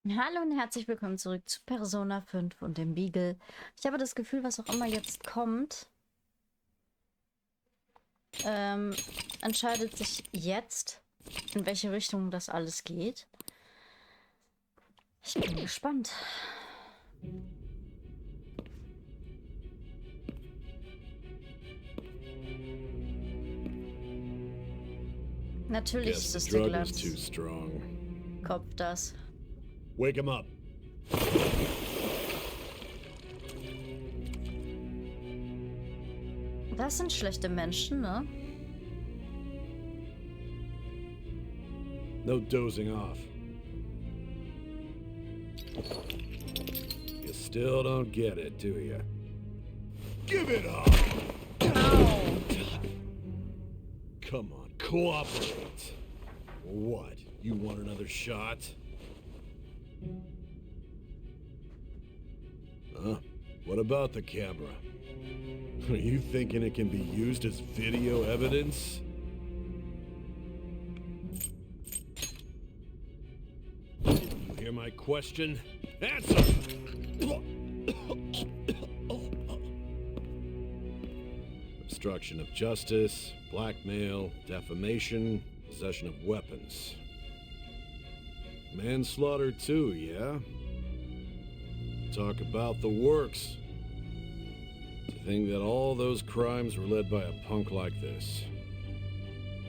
Hallo und herzlich willkommen zurück zu Persona 5 und dem Beagle. Ich habe das Gefühl, was auch immer jetzt kommt, entscheidet sich jetzt, in welche Richtung das alles geht. Ich bin gespannt. Natürlich ist es der Kopf das. Wake him up. Das sind schlechte Menschen, ne? No dozing off. You still don't get it, do you? Give it up! Au! Come on, cooperate. What? You want another shot? Huh? What about the camera? Are you thinking it can be used as video evidence? You hear my question? Answer! Obstruction of justice, blackmail, defamation, possession of weapons. Manslaughter too, yeah? Talk about the works. To think that all those crimes were led by a punk like this.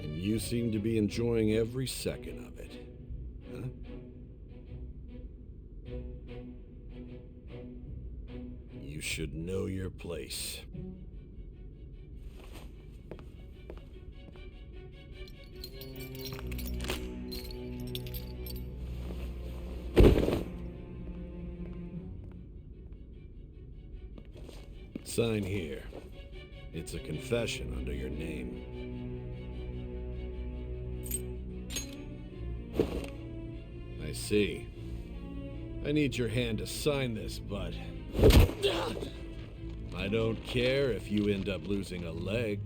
And you seem to be enjoying every second of it. Huh? You should know your place. Sign here. It's a confession under your name. I see. I need your hand to sign this, but I don't care if you end up losing a leg.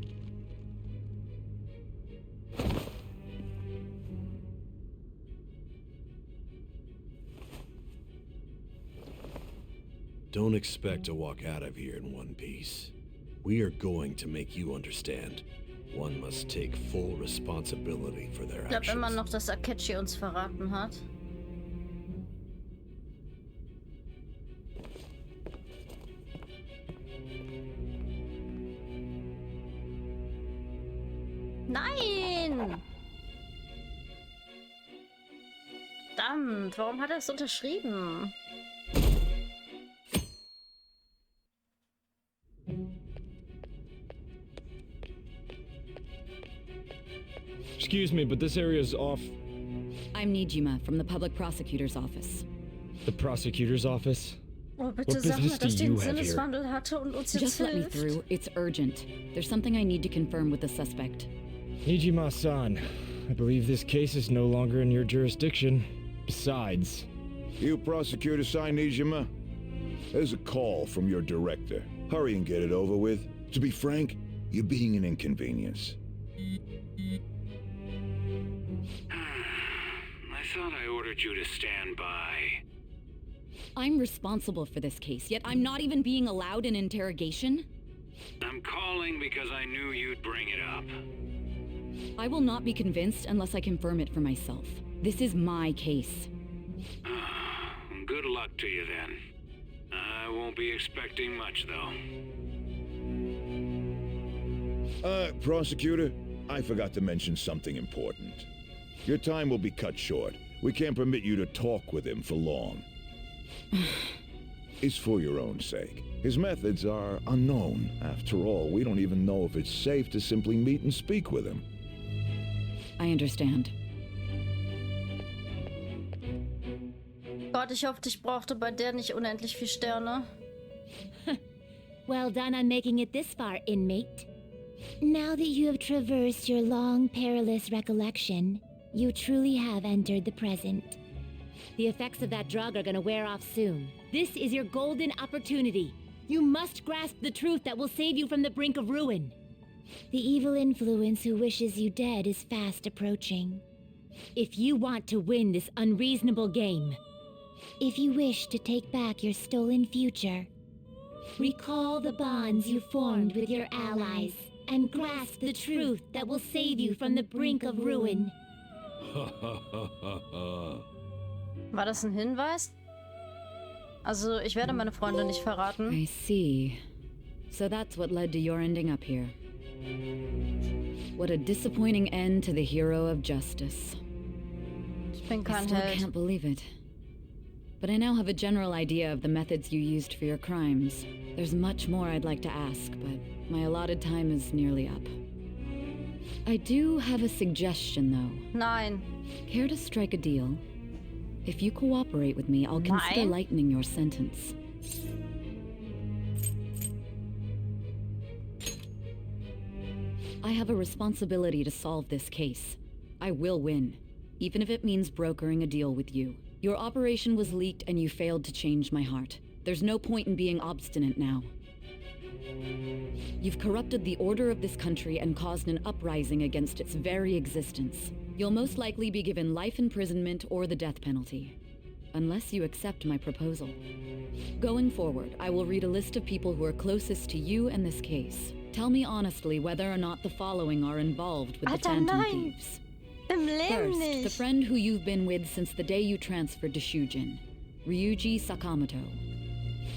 Don't expect to walk out of here in one piece. We are going to make you understand. One must take full responsibility for their Ich glaube immer actions. noch, dass Akechi uns verraten hat. Nein! Verdammt, warum hat er es unterschrieben? Excuse me, but this area is off. I'm Nijima from the public prosecutor's office. The prosecutor's office? Oh, bitte What sag mir, business dass do den you have here? Sinneswandel hatte und uns jetzt Just let me hilft. through. It's urgent. There's something I need to confirm with the suspect. Nijima-san, I believe this case is no longer in your jurisdiction. Besides, You prosecutor sign Nijima? There's a call from your director. Hurry and get it over with. To be frank, you're being an inconvenience. I thought I ordered you to stand by. I'm responsible for this case, yet I'm not even being allowed an interrogation? I'm calling because I knew you'd bring it up. I will not be convinced unless I confirm it for myself. This is my case. Good luck to you then. I won't be expecting much though. Prosecutor, I forgot to mention something important. Your time will be cut short. We can't permit you to talk with him for long. It's for your own sake. His methods are unknown. After all, we don't even know if it's safe to simply meet and speak with him. I understand. Gott, ich hoffe, ich brauchte bei der nicht unendlich viel Sterne. Well done on making it this far, inmate. Now that you have traversed your long, perilous recollection, you truly have entered the present. The effects of that drug are gonna wear off soon. This is your golden opportunity. You must grasp the truth that will save you from the brink of ruin. The evil influence who wishes you dead is fast approaching. If you want to win this unreasonable game, If you wish to take back your stolen future, recall the bonds you formed with your allies and grasp the truth that will save you from the brink of ruin. War das ein Hinweis? Also, ich werde meine Freunde nicht verraten. I see. So that's what led to your ending up here. What a disappointing end to the hero of justice. Ich bin I kein still Held. can't believe it. But I now have a general idea of the methods you used for your crimes. There's much more I'd like to ask, but my allotted time is nearly up. I do have a suggestion, though. Nein. Care to strike a deal? If you cooperate with me, I'll consider Nein. lightening your sentence. I have a responsibility to solve this case. I will win, even if it means brokering a deal with you. Your operation was leaked and you failed to change my heart. There's no point in being obstinate now. You've corrupted the order of this country and caused an uprising against its very existence. You'll most likely be given life imprisonment or the death penalty, unless you accept my proposal. Going forward, I will read a list of people who are closest to you in this case. Tell me honestly whether or not the following are involved with the Alter, Phantom nein. Thieves. Im Leben First, the nicht. friend who you've been with since the day you transferred to Shujin, Ryuji Sakamoto.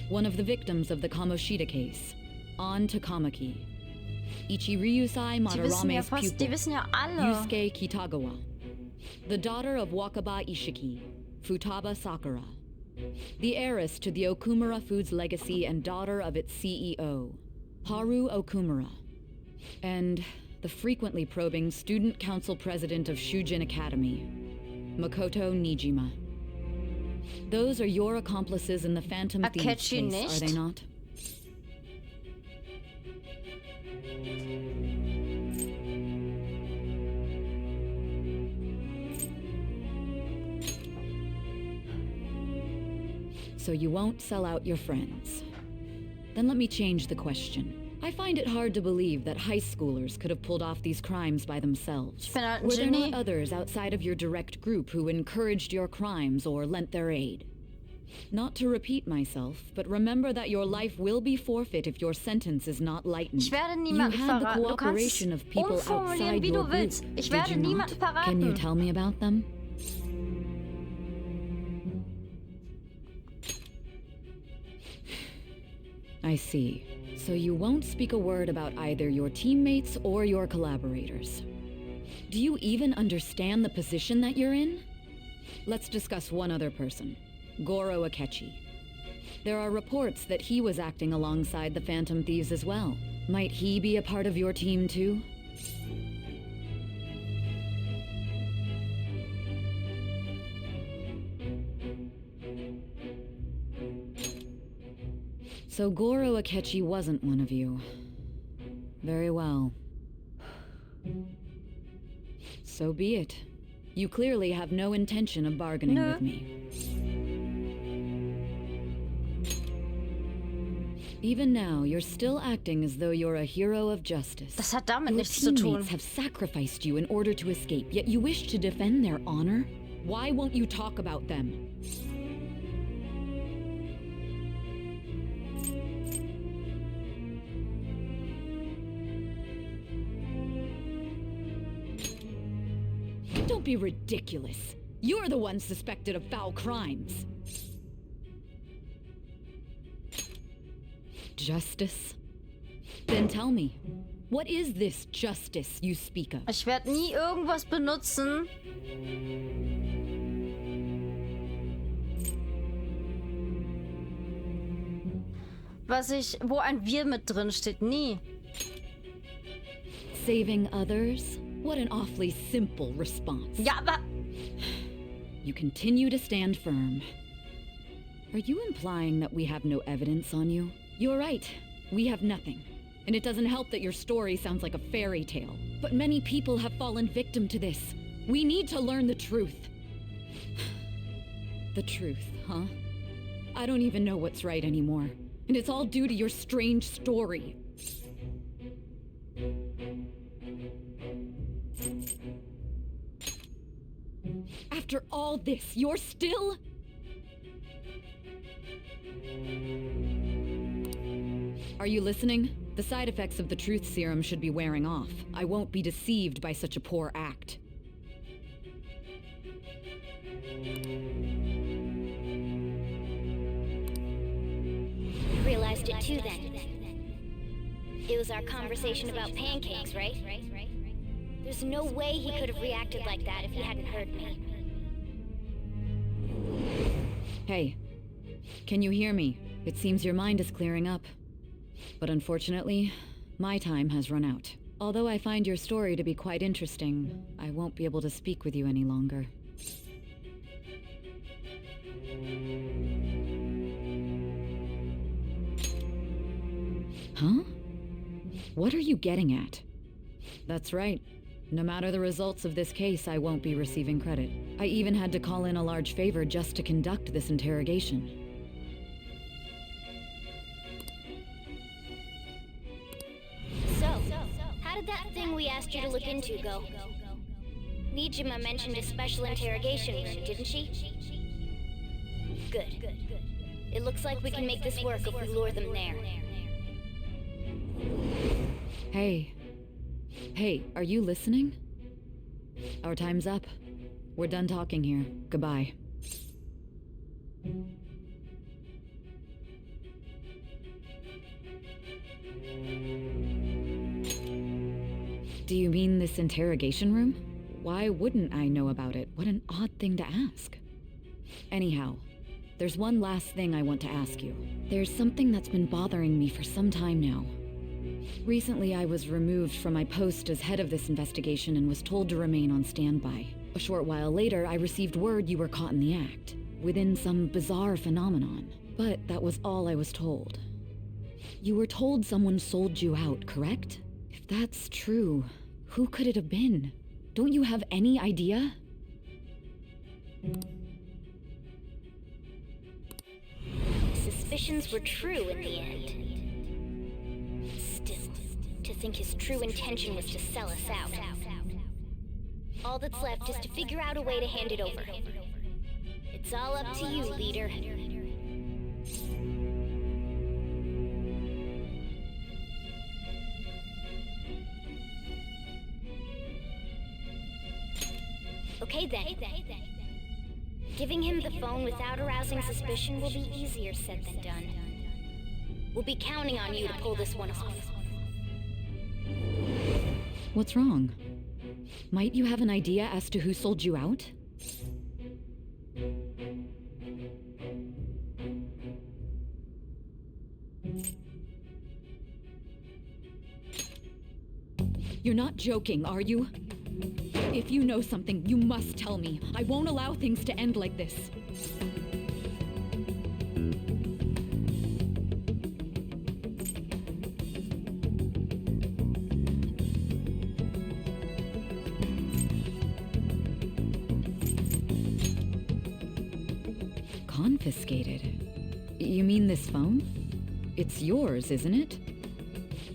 One of the victims of the Kamoshida case, An Takamaki. Ichiryusai Die wissen ja Madarame's fast, die pupil, wissen ja alle. Yusuke Kitagawa. The daughter of Wakaba Ishiki, Futaba Sakura. The heiress to the Okumura Foods legacy and daughter of its CEO, Haru Okumura. And the frequently probing student council president of Shujin Academy, Makoto Nijima. Those are your accomplices in the Phantom Thieves Akechi case, nicht? are they not? So you won't sell out your friends. Then let me change the question. I find it hard to believe that high schoolers could have pulled off these crimes by themselves. Ich bin halt ein Were there Genie. not others outside of your direct group who encouraged your crimes or lent their aid? Not to repeat myself, but remember that your life will be forfeit if your sentence is not lightened. Ich werde You niemanden had the verraten. Du kannst cooperation of people umformulieren, outside wie your du group. willst. Ich Did werde you not? niemanden verraten. Can you tell me about them? I see. So you won't speak a word about either your teammates or your collaborators. Do you even understand the position that you're in? Let's discuss one other person, Goro Akechi. There are reports that he was acting alongside the Phantom Thieves as well. Might he be a part of your team too? So Goro Akechi wasn't one of you. Very well. So be it. You clearly have no intention of bargaining Nö. with me. Even now, you're still acting as though you're a hero of justice. Das hat damit Your nichts zu tun. teammates have sacrificed you in order to escape, yet you wish to defend their honor? Why won't you talk about them? Don't be ridiculous. You're the one suspected of foul crimes. Justice? Then tell me, what is this justice you speak of? Ich werde nie irgendwas benutzen. Wo ein Wir mit drin steht. Nie. Saving others? What an awfully simple response. Ja, aber You continue to stand firm. Are you implying that we have no evidence on you? You're right. We have nothing. And it doesn't help that your story sounds like a fairy tale. But many people have fallen victim to this. We need to learn the truth. The truth, huh? I don't even know what's right anymore. And it's all due to your strange story. After all this, you're still... Are you listening? The side effects of the truth serum should be wearing off. I won't be deceived by such a poor act. You realized it too then. It was our conversation about pancakes, right? There's no way he could have reacted like that if he hadn't heard me. Hey, can you hear me? It seems your mind is clearing up. But unfortunately, my time has run out. Although I find your story to be quite interesting, I won't be able to speak with you any longer. Huh? What are you getting at? That's right. No matter the results of this case, I won't be receiving credit. I even had to call in a large favor just to conduct this interrogation. So, how did that thing we asked you to look into go? Nijima mentioned a special interrogation room, didn't she? Good. It looks like we can make this work if we lure them there. Hey, are you listening? Our time's up. We're done talking here. Goodbye. Do you mean this interrogation room? Why wouldn't I know about it? What an odd thing to ask. Anyhow, there's one last thing I want to ask you. There's something that's been bothering me for some time now. Recently, I was removed from my post as head of this investigation and was told to remain on standby. A short while later, I received word you were caught in the act, within some bizarre phenomenon. But that was all I was told. You were told someone sold you out, correct? If that's true, who could it have been? Don't you have any idea? Suspicions were true in the end. Still, to think his true intention was to sell us out. All that's left is to figure out a way to hand it over. It's all up to you, leader. Okay then. Giving him the phone without arousing suspicion will be easier said than done. We'll be counting on you to pull this one off. What's wrong? Might you have an idea as to who sold you out? You're not joking, are you? If you know something, you must tell me. I won't allow things to end like this. Confiscated? You mean this phone? It's yours, isn't it?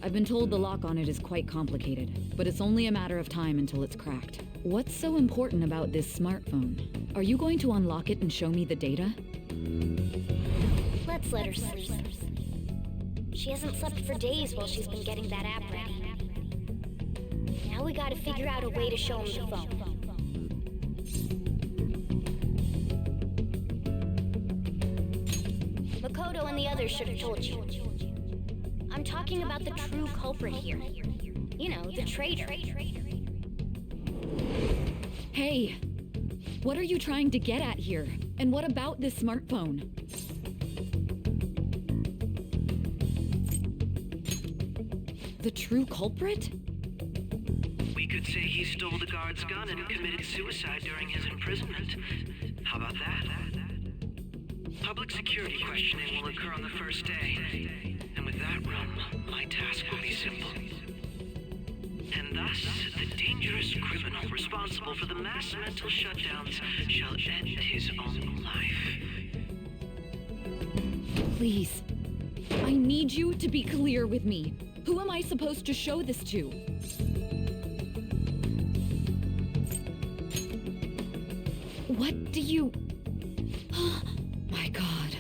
I've been told the lock on it is quite complicated, but it's only a matter of time until it's cracked. What's so important about this smartphone? Are you going to unlock it and show me the data? Let's let her sleep. She hasn't slept for days while she's been getting that app ready. Now we gotta figure out a way to show him the phone. Makoto and the others should have told you. I'm talking about the true culprit here. You know, the traitor. Hey! What are you trying to get at here? And what about this smartphone? The true culprit? We could say he stole the guard's gun and committed suicide during his imprisonment. How about that? Public security questioning will occur on the first day. And with that run, my task will be simple. And thus, the dangerous criminal responsible for the mass mental shutdowns shall end his own life. Please. I need you to be clear with me. Who am I supposed to show this to? What do you... My God.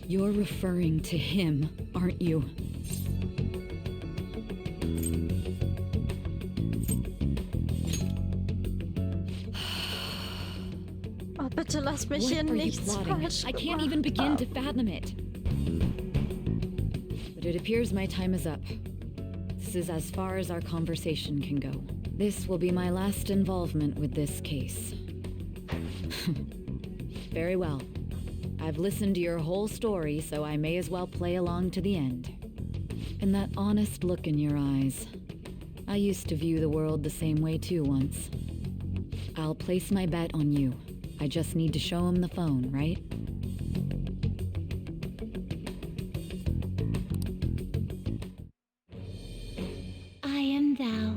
You're referring to him, aren't you? Oh, bitte lass mich hier What are you nichts plotting? falsch I can't gemacht even begin to haben. fathom it. But it appears my time is up. This is as far as our conversation can go. This will be my last involvement with this case. Very well. I've listened to your whole story, so I may as well play along to the end. And that honest look in your eyes. I used to view the world the same way too once. I'll place my bet on you. I just need to show him the phone, right? I am thou,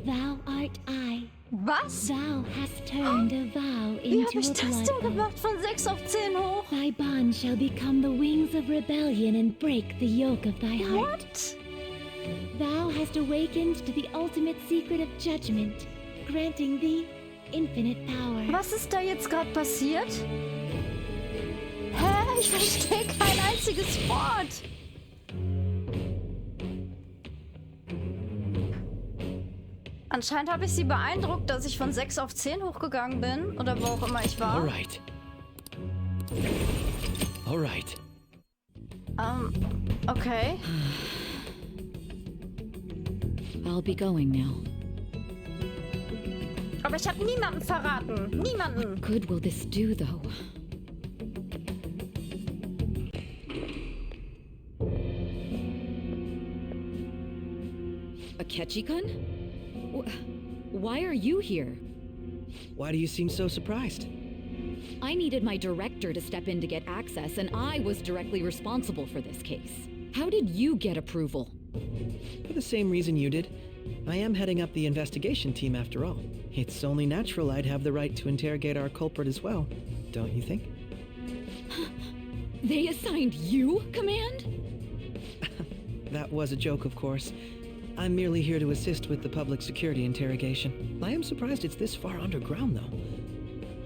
thou art I. Was? Thou hast turned a vow Wie hab into ich a das denn blood oath. gemacht? Von 6 auf 10 hoch? Thy bond shall become the wings of rebellion and break the yoke of thy heart. What? Thou hast awakened to the ultimate secret of judgment, granting thee infinite power. Was ist da jetzt gerade passiert? Hä? Ich verstehe kein einziges Wort. Anscheinend habe ich sie beeindruckt, dass ich von 6 auf 10 hochgegangen bin. Oder wo auch immer ich war. Alright. Alright. Okay. I'll be going now. Aber ich habe niemanden verraten. Niemanden. What good will this do, though? Akechi-kun? Why are you here? Why do you seem so surprised? I needed my director to step in to get access, and I was directly responsible for this case. How did you get approval? For the same reason you did. I am heading up the investigation team after all. It's only natural I'd have the right to interrogate our culprit as well, don't you think? They assigned you command? That was a joke, of course. I'm merely here to assist with the public security interrogation. I am surprised it's this far underground, though.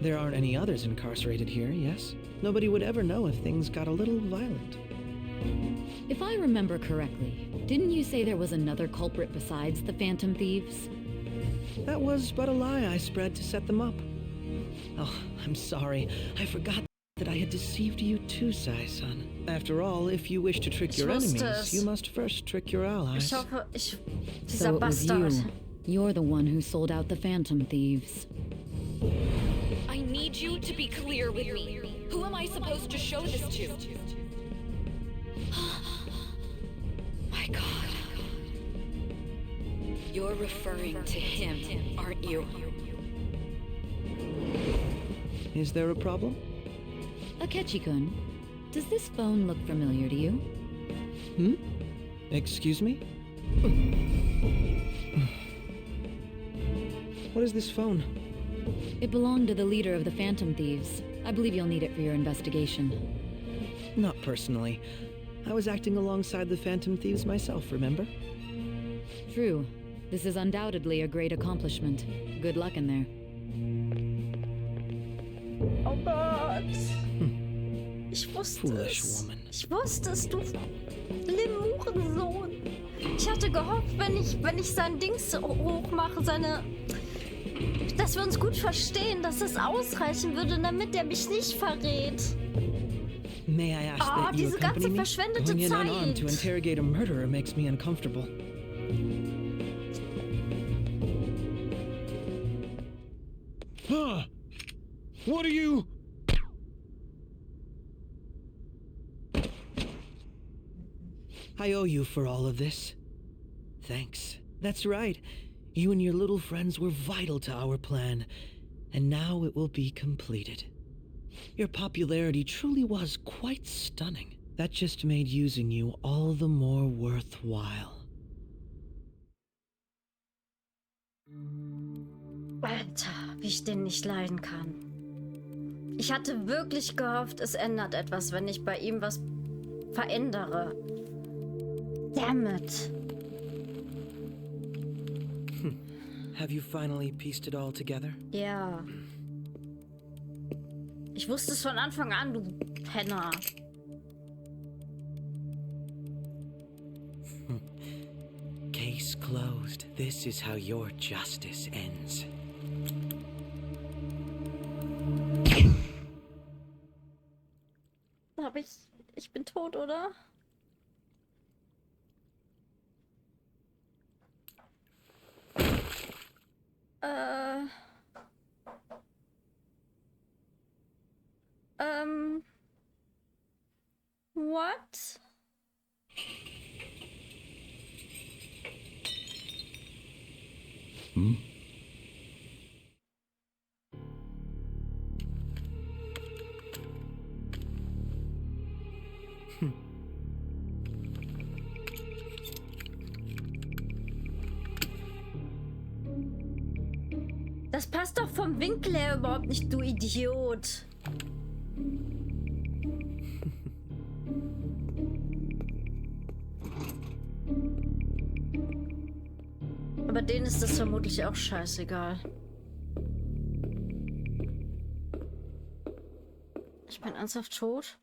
There aren't any others incarcerated here, yes? Nobody would ever know if things got a little violent. If I remember correctly, didn't you say there was another culprit besides the Phantom Thieves? That was but a lie I spread to set them up. Oh, I'm sorry. I forgot that I had deceived you too, Sai-san. After all, if you wish to trick your wusste enemies, es. you must first trick your allies. Ich hoffe, dieser So it was Bastard. you. You're the one who sold out the Phantom Thieves. I need you to be clear with me. Who am I supposed to show this to? My God. You're referring to him, aren't you? Is there a problem? Akechi-kun, does this phone look familiar to you? Excuse me? What is this phone? It belonged to the leader of the Phantom Thieves. I believe you'll need it for your investigation. Not personally. I was acting alongside the Phantom Thieves myself, remember? True. This is undoubtedly a great accomplishment. Good luck in there. Oh Gott. Ich wusste Foolish es. woman. Ich wusste es, du Lemurensohn. Ich hatte gehofft, wenn ich sein Dings hochmache, dass wir uns gut verstehen, dass es ausreichen würde, damit er mich nicht verrät. May I ask Ah, that you diese accompany ganze me? verschwendete Going in unarmed to Zeit. interrogate a murderer makes me uncomfortable. Huh? What are you... I owe you for all of this. Thanks. That's right. You and your little friends were vital to our plan, and now it will be completed. Your popularity truly was quite stunning. That just made using you all the more worthwhile. Alter, wie ich den nicht leiden kann. Ich hatte wirklich gehofft, es ändert etwas, wenn ich bei ihm was verändere. Damn it. Have you finally pieced it all together? Ja. Ich wusste es von Anfang an, du Penner. closed. This is how your justice ends. Ich bin tot, oder? What? Hmm? Das passt doch vom Winkel her überhaupt nicht, du Idiot. Aber denen ist das vermutlich auch scheißegal. Ich bin ernsthaft tot?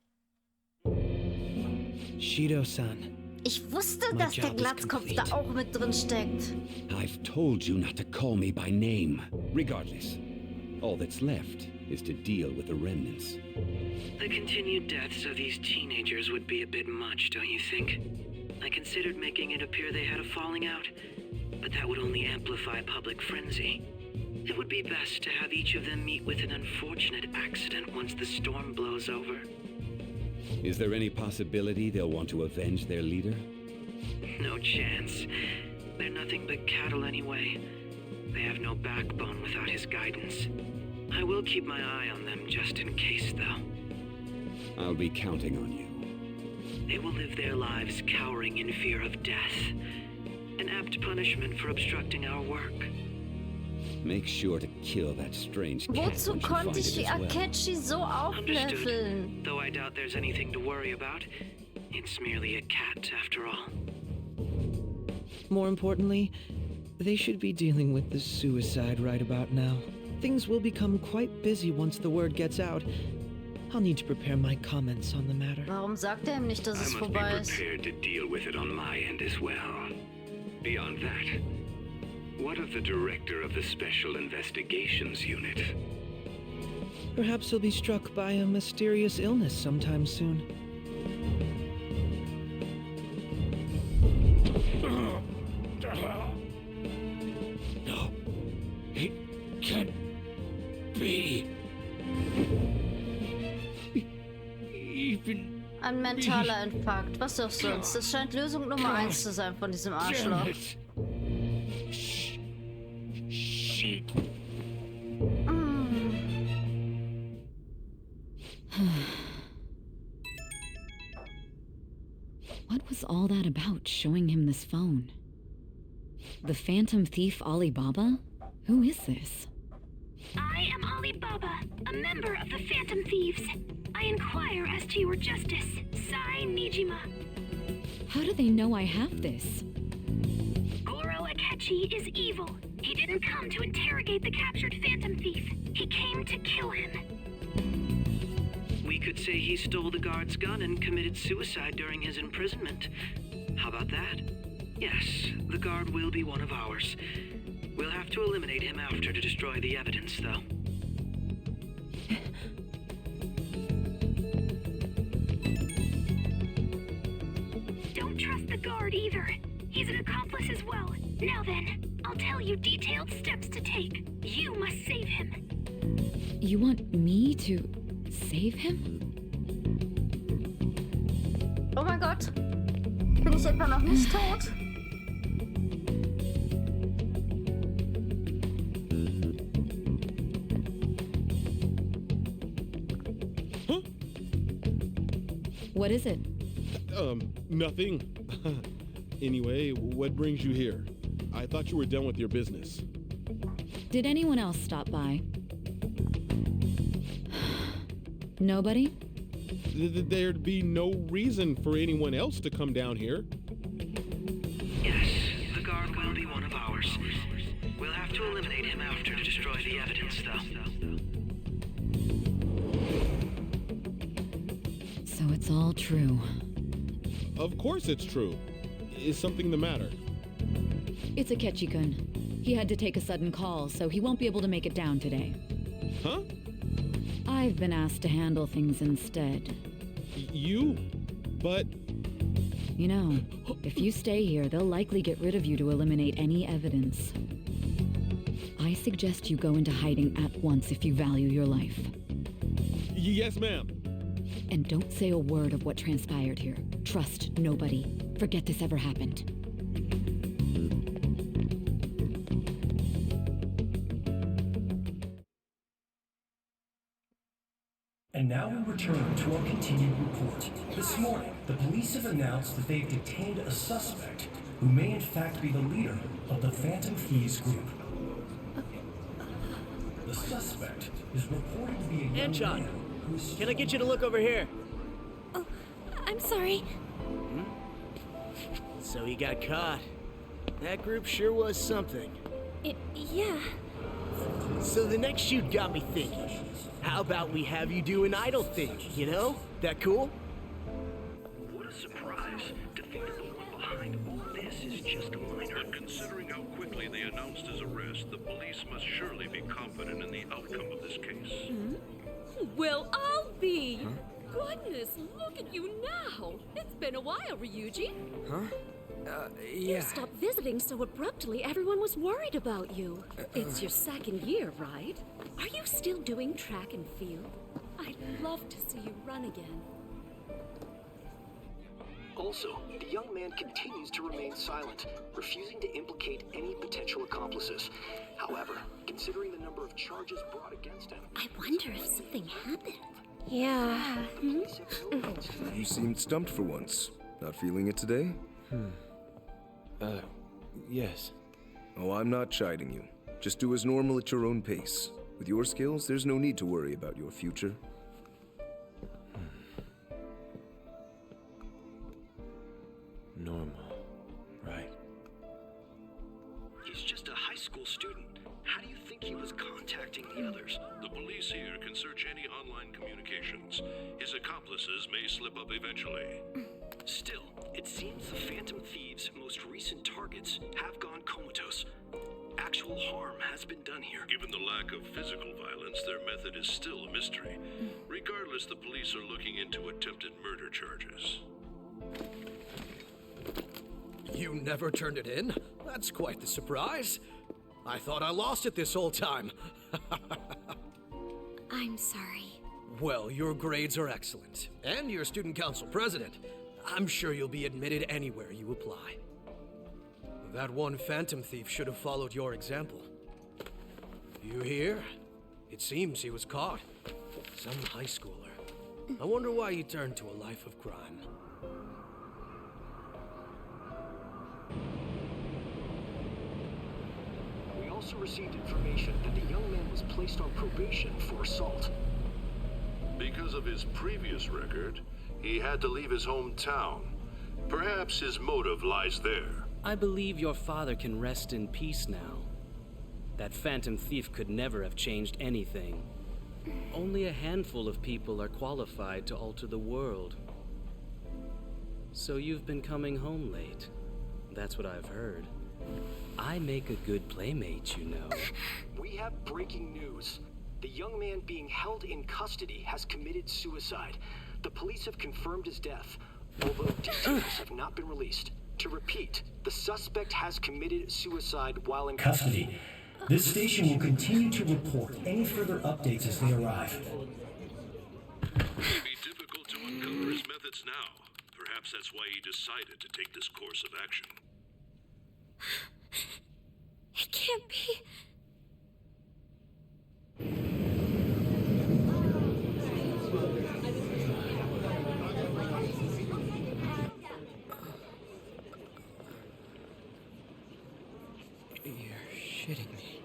Shido-san. Ich wusste, dass der Glatzkopf da auch mit drin steckt. I've told you not to call me by name. Regardless, all that's left is to deal with the remnants. The continued deaths of these teenagers would be a bit much, don't you think? I considered making it appear they had a falling out, but that would only amplify public frenzy. It would be best to have each of them meet with an unfortunate accident once the storm blows over. Is there any possibility they'll want to avenge their leader? No chance. They're nothing but cattle anyway. They have no backbone without his guidance. I will keep my eye on them just in case, though. I'll be counting on you. They will live their lives cowering in fear of death. An apt punishment for obstructing our work. Make sure to kill that strange cat Wozu once you konnte find ich it die as well. Akechi so aufleveln? Understood. Though I doubt there's anything to worry about. It's merely a cat, after all. More importantly, they should be dealing with the suicide right about now. Things will become quite busy once the word gets out. I'll need to prepare my comments on the matter. Warum sagt er ihm nicht, dass I es must be vorbei ist? prepared to deal with it on my end as well. Beyond that, what of the director of the Special Investigations Unit? Perhaps he'll be struck by a mysterious illness sometime soon. No, it can't be. Even Ein mentaler Infarkt. Was doch sonst? Das scheint Lösung Nummer 1 zu sein von diesem Arschloch. Shit. What was all that about, showing him this phone? The Phantom Thief Alibaba? Who is this? I am Alibaba, a member of the Phantom Thieves. I inquire as to your justice. Sai Nijima. How do they know I have this? Goro Akechi is evil. He didn't come to interrogate the captured Phantom Thief. He came to kill him. We could say he stole the guard's gun and committed suicide during his imprisonment. How about that? Yes, the guard will be one of ours. We'll have to eliminate him after to destroy the evidence, though. Don't trust the guard either. He's an accomplice as well. Now then, I'll tell you detailed steps to take. You must save him. You want me to save him? Oh mein Gott. Bin ich etwa noch nicht tot? What is it? Nothing. Anyway, what brings you here? I thought you were done with your business. Did anyone else stop by? Nobody? There'd be no reason for anyone else to come down here. Yes, the guard will be one of ours. We'll have to eliminate him after to destroy the evidence, though. So it's all true. Of course it's true. Is something the matter? It's Akechi-kun. He had to take a sudden call, so he won't be able to make it down today. Huh? I've been asked to handle things instead. You? But... You know, if you stay here, they'll likely get rid of you to eliminate any evidence. I suggest you go into hiding at once if you value your life. Yes, ma'am. And don't say a word of what transpired here. Trust nobody. Forget this ever happened. And now we return to our continued report. This morning, the police have announced that they've detained a suspect who may in fact be the leader of the Phantom Thieves group. The suspect is reported to be a young Anchon, man who's... can I get you to look over here? Oh, I'm sorry. So he got caught. That group sure was something. Yeah. So the next shoot got me thinking. How about we have you do an idol thing, you know? That cool? What a surprise to think that the one behind all this is just a minor. But considering how quickly they announced his arrest, the police must surely be confident in the outcome of this case. Well, I'll be. Goodness, look at you now. It's been a while, Ryuji. Huh? You stopped visiting so abruptly, everyone was worried about you. It's your second year, right? Are you still doing track and field? I'd love to see you run again. Also, the young man continues to remain silent, refusing to implicate any potential accomplices. However, considering the number of charges brought against him... I wonder if something happened. Yeah. You seemed stumped for once. Not feeling it today? Yes. Oh, I'm not chiding you. Just do as normal at your own pace. With your skills, there's no need to worry about your future. Normal, right? He's just a high school student. How do you think he was contacting the others? The police here can search any online communications. His accomplices may slip up eventually. Still, it seems the Phantom Thieves' most recent targets have gone comatose. Actual harm has been done here. Given the lack of physical violence, their method is still a mystery. Regardless, the police are looking into attempted murder charges. You never turned it in? That's quite the surprise. I thought I lost it this whole time. I'm sorry. Well, your grades are excellent, and you're student council president. I'm sure you'll be admitted anywhere you apply. That one Phantom Thief should have followed your example. You hear? It seems he was caught. Some high schooler. I wonder why he turned to a life of crime. We also received information that the young man was placed on probation for assault. Because of his previous record, he had to leave his hometown. Perhaps his motive lies there. I believe your father can rest in peace now. That Phantom Thief could never have changed anything. Only a handful of people are qualified to alter the world. So you've been coming home late. That's what I've heard. I make a good playmate, you know. We have breaking news. The young man being held in custody has committed suicide. The police have confirmed his death, although details have not been released. To repeat, the suspect has committed suicide while in custody. This station will continue to report any further updates as they arrive. It may be difficult to uncover his methods now. Perhaps that's why he decided to take this course of action. It can't be. You're shitting me.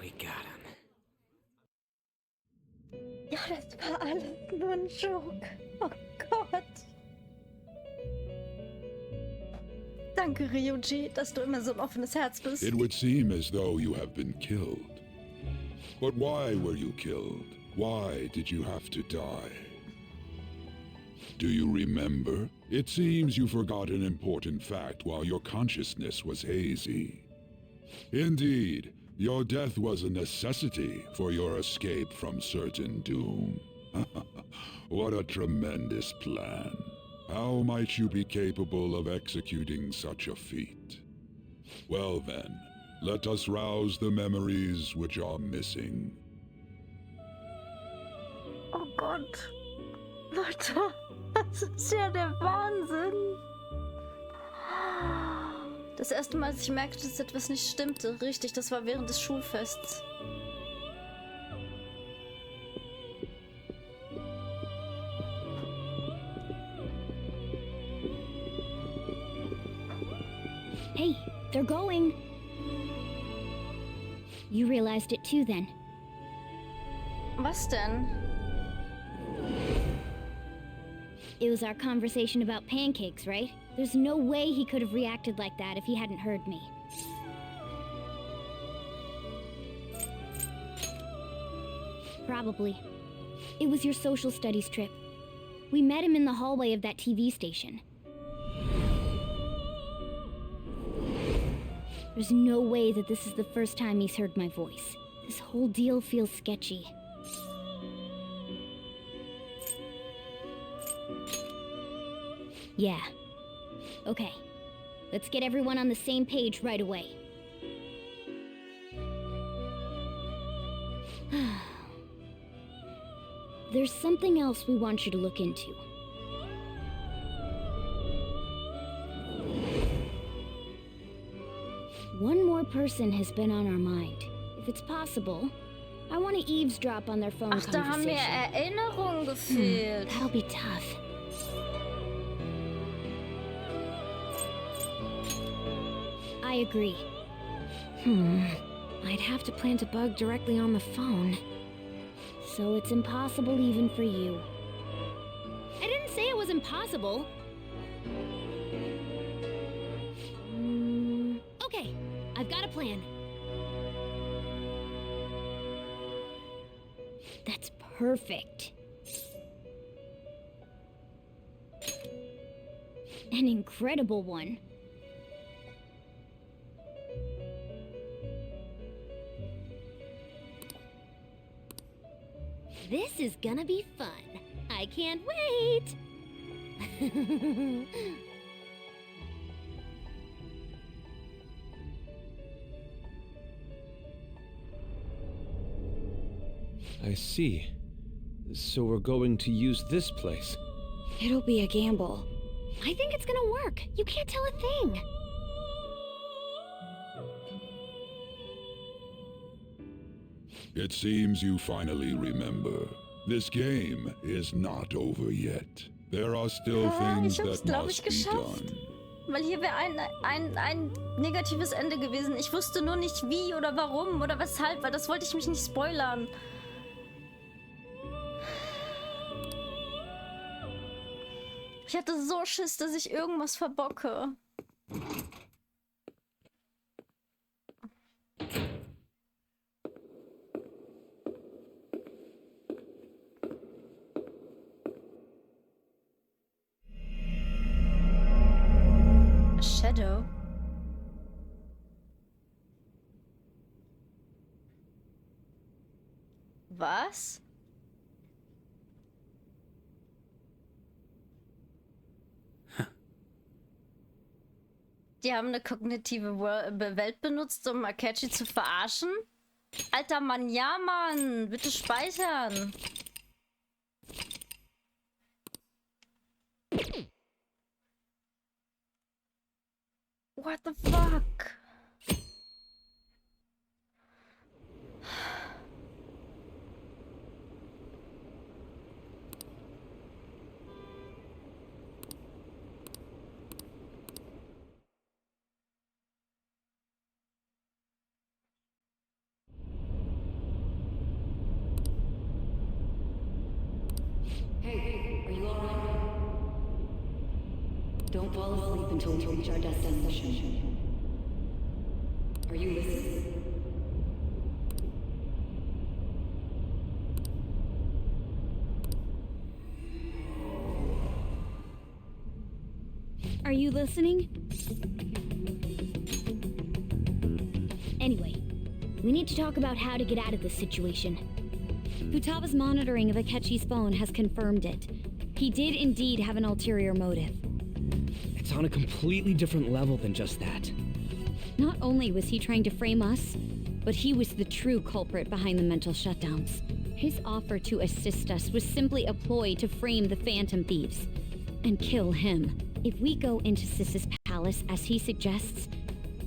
We got him. Ja, das war alles nur ein Joke. Oh Gott. Danke, Ryuji, dass du immer so ein offenes Herz bist. It would seem as though you have been killed. But why were you killed? Why did you have to die? Do you remember? It seems you forgot an important fact while your consciousness was hazy. Indeed, your death was a necessity for your escape from certain doom. What a tremendous plan. How might you be capable of executing such a feat? Well then, let us rouse the memories which are missing. Oh Gott. Leute, das ist ja der Wahnsinn. Das erste Mal, als ich merkte, dass etwas nicht stimmte. Richtig, das war während des Schulfests. Hey, they're going. You realized it too then. Was denn? It was our conversation about pancakes, right? There's no way he could have reacted like that if he hadn't heard me. Probably. It was your social studies trip. We met him in the hallway of that TV station. There's no way that this is the first time he's heard my voice. This whole deal feels sketchy. Yeah. Okay. Let's get everyone on the same page right away. There's something else we want you to look into. One more person has been on our mind. If it's possible, I want to eavesdrop on their phone Ach, da haben mir conversation. Erinnerungen gefehlt. That'll be tough. I agree. I'd have to plant a bug directly on the phone. So it's impossible even for you. I didn't say it was impossible. Okay, I've got a plan. That's perfect. An incredible one. This is gonna be fun. I can't wait! I see. So we're going to use this place. It'll be a gamble. I think it's gonna work. You can't tell a thing. It seems you finally remember. This game is not over yet. There are still things Ich hab's, that glaube ich, must be geschafft. done. Weil hier wäre ein negatives Ende gewesen. Ich wusste nur nicht wie oder warum oder weshalb, weil das wollte ich mich nicht spoilern. Ich hatte so Schiss, dass ich irgendwas verbocke. Shadow. Was? Die haben eine kognitive Welt benutzt, um Akechi zu verarschen? Alter Mann, ja Mann, bitte speichern. What the fuck? Hey, are you alright? Don't fall asleep until we reach our destination. Are you listening? Are you listening? Anyway, we need to talk about how to get out of this situation. Futaba's monitoring of Akechi's phone has confirmed it. He did indeed have an ulterior motive. It's on a completely different level than just that. Not only was he trying to frame us, but he was the true culprit behind the mental shutdowns. His offer to assist us was simply a ploy to frame the Phantom Thieves and kill him. If we go into Sis's palace as he suggests,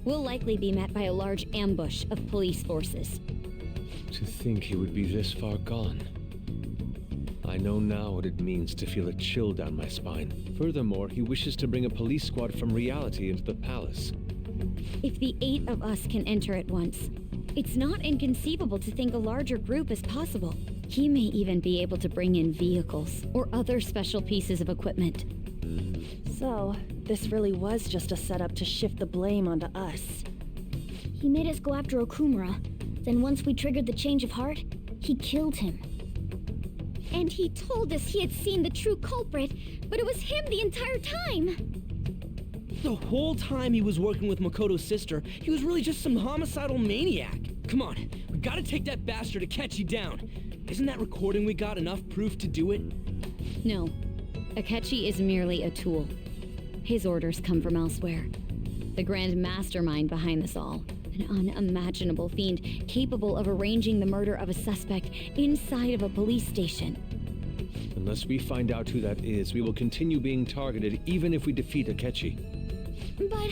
we'll likely be met by a large ambush of police forces. To think he would be this far gone. I know now what it means to feel a chill down my spine. Furthermore, he wishes to bring a police squad from reality into the palace. If the 8 of us can enter at once, it's not inconceivable to think a larger group is possible. He may even be able to bring in vehicles or other special pieces of equipment. So, this really was just a setup to shift the blame onto us. He made us go after Okumura. Then once we triggered the change of heart, he killed him. And he told us he had seen the true culprit, but it was him the entire time! The whole time he was working with Makoto's sister, he was really just some homicidal maniac. Come on, we gotta take that bastard Akechi down. Isn't that recording we got enough proof to do it? No. Akechi is merely a tool. His orders come from elsewhere. The grand mastermind behind this all. An unimaginable fiend capable of arranging the murder of a suspect inside of a police station. Unless we find out who that is, we will continue being targeted even if we defeat Akechi. But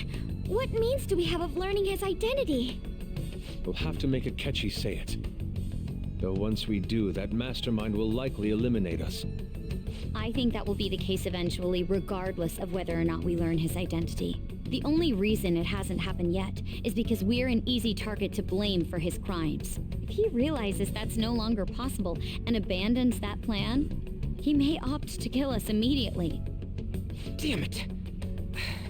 what means do we have of learning his identity? We'll have to make Akechi say it. Though once we do, that mastermind will likely eliminate us. I think that will be the case eventually, regardless of whether or not we learn his identity. The only reason it hasn't happened yet is because we're an easy target to blame for his crimes. If he realizes that's no longer possible and abandons that plan, he may opt to kill us immediately. Damn it!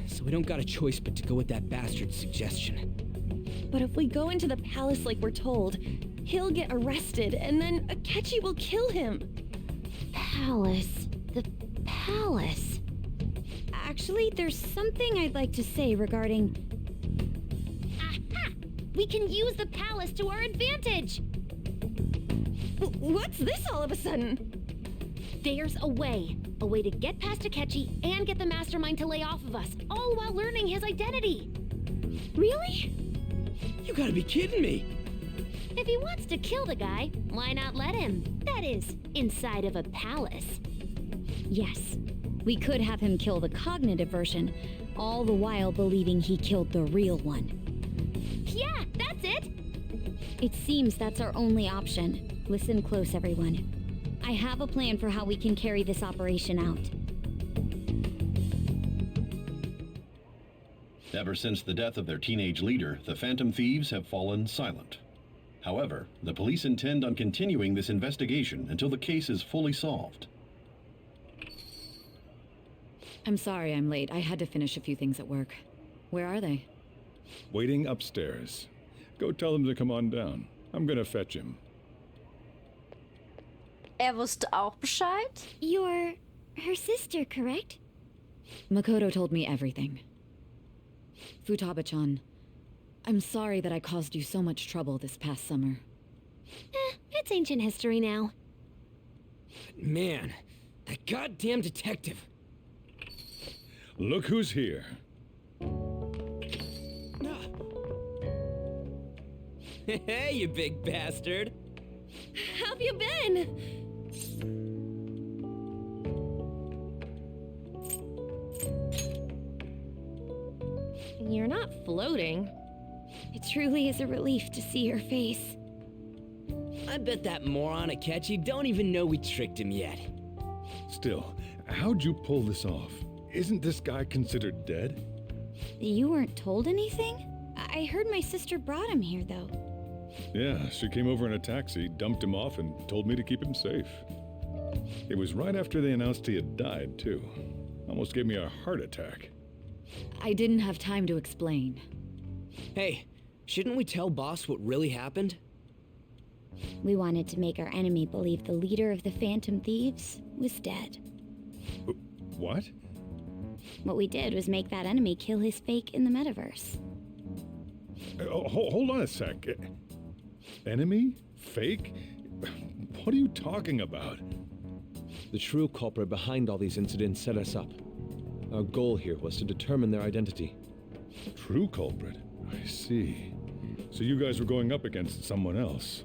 So we don't got a choice but to go with that bastard's suggestion. But if we go into the palace like we're told, he'll get arrested and then Akechi will kill him. Palace. The palace. Actually, there's something I'd like to say regarding... Aha! We can use the palace to our advantage! What's this all of a sudden? There's a way. A way to get past Akechi and get the mastermind to lay off of us, all while learning his identity. Really? You gotta be kidding me! If he wants to kill the guy, why not let him? That is, inside of a palace. Yes. We could have him kill the cognitive version, all the while believing he killed the real one. Yeah, that's it! It seems that's our only option. Listen close, everyone. I have a plan for how we can carry this operation out. Ever since the death of their teenage leader, the Phantom Thieves have fallen silent. However, the police intend on continuing this investigation until the case is fully solved. I'm sorry I'm late. I had to finish a few things at work. Where are they? Waiting upstairs. Go tell them to come on down. I'm gonna fetch him. Wusste auch Bescheid? You're her sister, correct? Makoto told me everything. Futaba-chan, I'm sorry that I caused you so much trouble this past summer. It's ancient history now. Man, that goddamn detective. Look who's here. Hey, you big bastard. How've you been? You're not floating. It truly is a relief to see your face. I bet that moron Akechi don't even know we tricked him yet. Still, how'd you pull this off? Isn't this guy considered dead? You weren't told anything? I heard my sister brought him here, though. Yeah, she came over in a taxi, dumped him off, and told me to keep him safe. It was right after they announced he had died, too. Almost gave me a heart attack. I didn't have time to explain. Hey, shouldn't we tell boss what really happened? We wanted to make our enemy believe the leader of the Phantom Thieves was dead. What? What we did was make that enemy kill his fake in the metaverse. Hold on a sec. Enemy? Fake? What are you talking about? The true culprit behind all these incidents set us up. Our goal here was to determine their identity. True culprit? I see. So you guys were going up against someone else.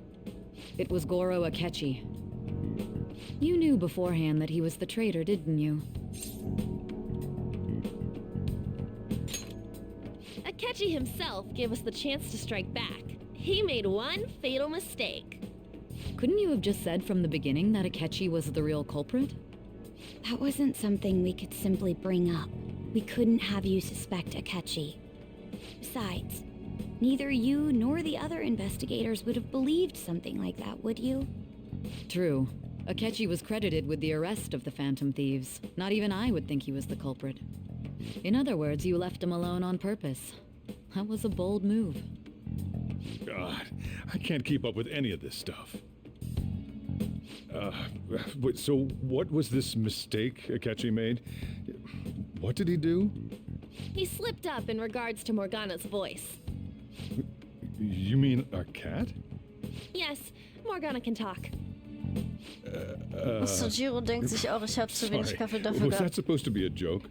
It was Goro Akechi. You knew beforehand that he was the traitor, didn't you? Akechi himself gave us the chance to strike back. He made one fatal mistake. Couldn't you have just said from the beginning that Akechi was the real culprit? That wasn't something we could simply bring up. We couldn't have you suspect Akechi. Besides, neither you nor the other investigators would have believed something like that, would you? True. Akechi was credited with the arrest of the Phantom Thieves. Not even I would think he was the culprit. In other words, you left him alone on purpose. That was a bold move. God, I can't keep up with any of this stuff. So what was this mistake Akechi made? What did he do? He slipped up in regards to Morgana's voice. You mean a cat? Yes, Morgana can talk. Sojiro denkt sich auch, ich habe zu wenig Kaffee dafür Was that gehabt. supposed to be a joke?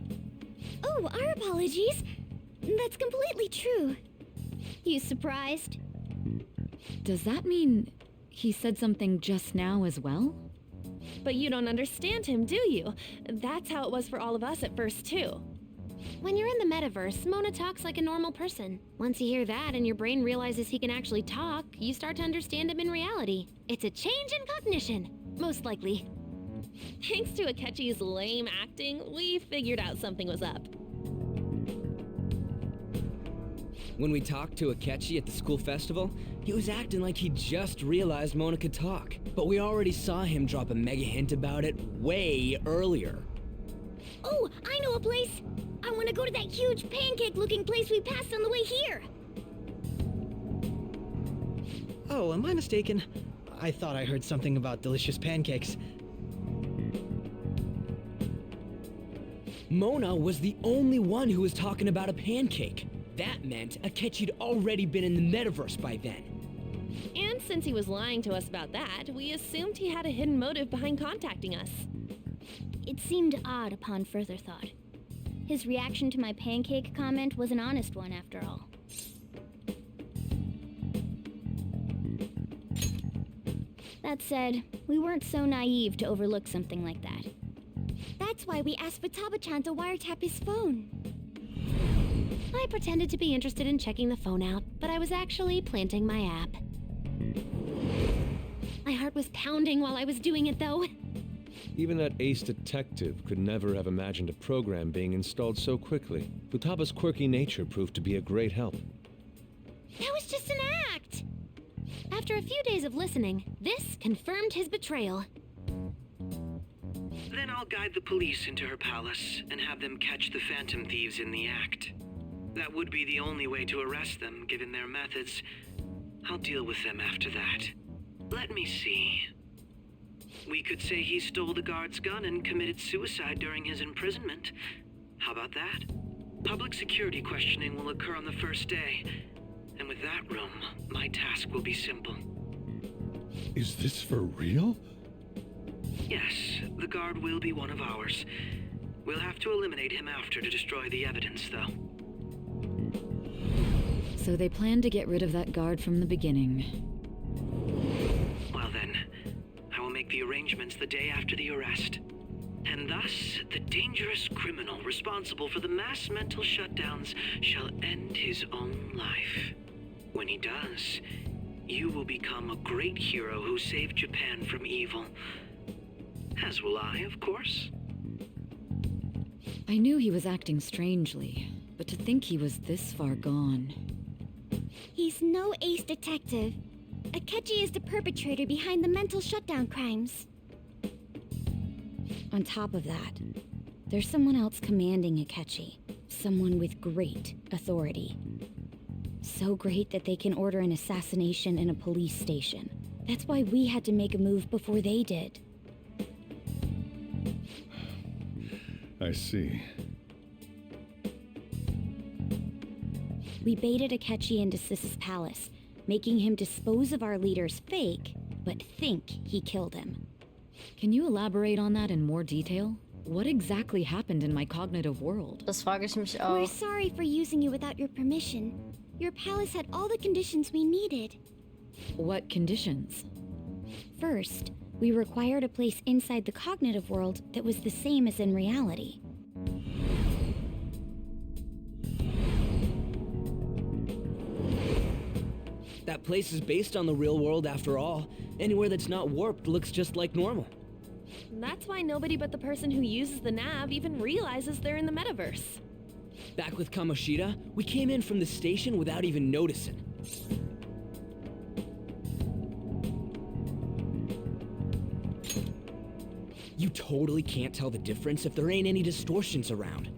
Oh, our apologies. That's completely true. You surprised? Does that mean he said something just now as well? But you don't understand him, do you? That's how it was for all of us at first, too. When you're in the metaverse, Mona talks like a normal person. Once you hear that and your brain realizes he can actually talk, you start to understand him in reality. It's a change in cognition, most likely. Thanks to Akechi's lame acting, we figured out something was up. When we talked to Akechi at the school festival, he was acting like he just realized Mona could talk. But we already saw him drop a mega hint about it way earlier. Oh, I know a place! I want to go to that huge pancake-looking place we passed on the way here! Oh, am I mistaken? I thought I heard something about delicious pancakes. Mona was the only one who was talking about a pancake. That meant Akechi'd already been in the metaverse by then. And since he was lying to us about that, we assumed he had a hidden motive behind contacting us. It seemed odd upon further thought. His reaction to my pancake comment was an honest one, after all. That said, we weren't so naive to overlook something like that. That's why we asked Futaba-chan to wiretap his phone. I pretended to be interested in checking the phone out, but I was actually planting my app. My heart was pounding while I was doing it, though. Even that ace detective could never have imagined a program being installed so quickly. Futaba's quirky nature proved to be a great help. That was just an act! After a few days of listening, this confirmed his betrayal. Then I'll guide the police into her palace and have them catch the Phantom Thieves in the act. That would be the only way to arrest them, given their methods. I'll deal with them after that. Let me see. We could say he stole the guard's gun and committed suicide during his imprisonment. How about that? Public security questioning will occur on the first day. And with that room, my task will be simple. Is this for real? Yes, the guard will be one of ours. We'll have to eliminate him after to destroy the evidence, though. So they planned to get rid of that guard from the beginning. Well then, I will make the arrangements the day after the arrest. And thus, the dangerous criminal responsible for the mass mental shutdowns shall end his own life. When he does, you will become a great hero who saved Japan from evil. As will I, of course. I knew he was acting strangely, but to think he was this far gone. He's no ace detective. Akechi is the perpetrator behind the mental shutdown crimes. On top of that, there's someone else commanding Akechi. Someone with great authority. So great that they can order an assassination in a police station. That's why we had to make a move before they did. I see. We baited Akechi into Sis's palace, making him dispose of our leader's fake, but think he killed him. Can you elaborate on that in more detail? What exactly happened in my cognitive world? Das frage ich mich We're auch. sorry for using you without your permission. Your palace had all the conditions we needed. What conditions? First, we required a place inside the cognitive world that was the same as in reality. That place is based on the real world after all. Anywhere that's not warped looks just like normal. That's why nobody but the person who uses the nav even realizes they're in the metaverse. Back with Kamoshida, we came in from the station without even noticing. You totally can't tell the difference if there ain't any distortions around.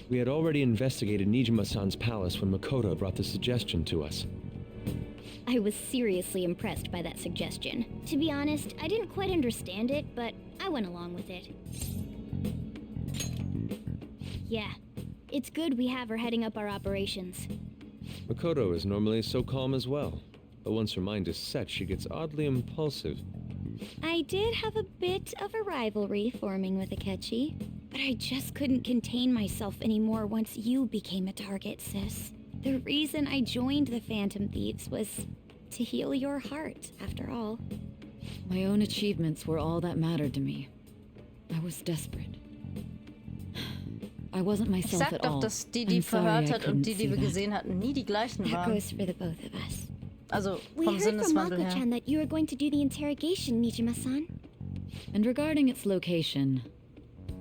We had already investigated Nijima-san's palace when Makoto brought the suggestion to us. I was seriously impressed by that suggestion. To be honest, I didn't quite understand it, but I went along with it. Yeah, it's good we have her heading up our operations. Makoto is normally so calm as well, but once her mind is set, she gets oddly impulsive. I did have a bit of a rivalry forming with Akechi, but I just couldn't contain myself anymore once you became a target, sis. The reason I joined the Phantom Thieves was to heal your heart, after all. My own achievements were all that mattered to me. I was desperate. I wasn't Ich myself sag at doch, all. dass die I'm sorry verhört I hat und couldn't die see wir that. gesehen hatten, nie die gleichen That waren. goes for the both of us. Also We vom heard from Sinneswandel her. Mako-chan that you were going to do the interrogation, Nijima-san. And regarding its location,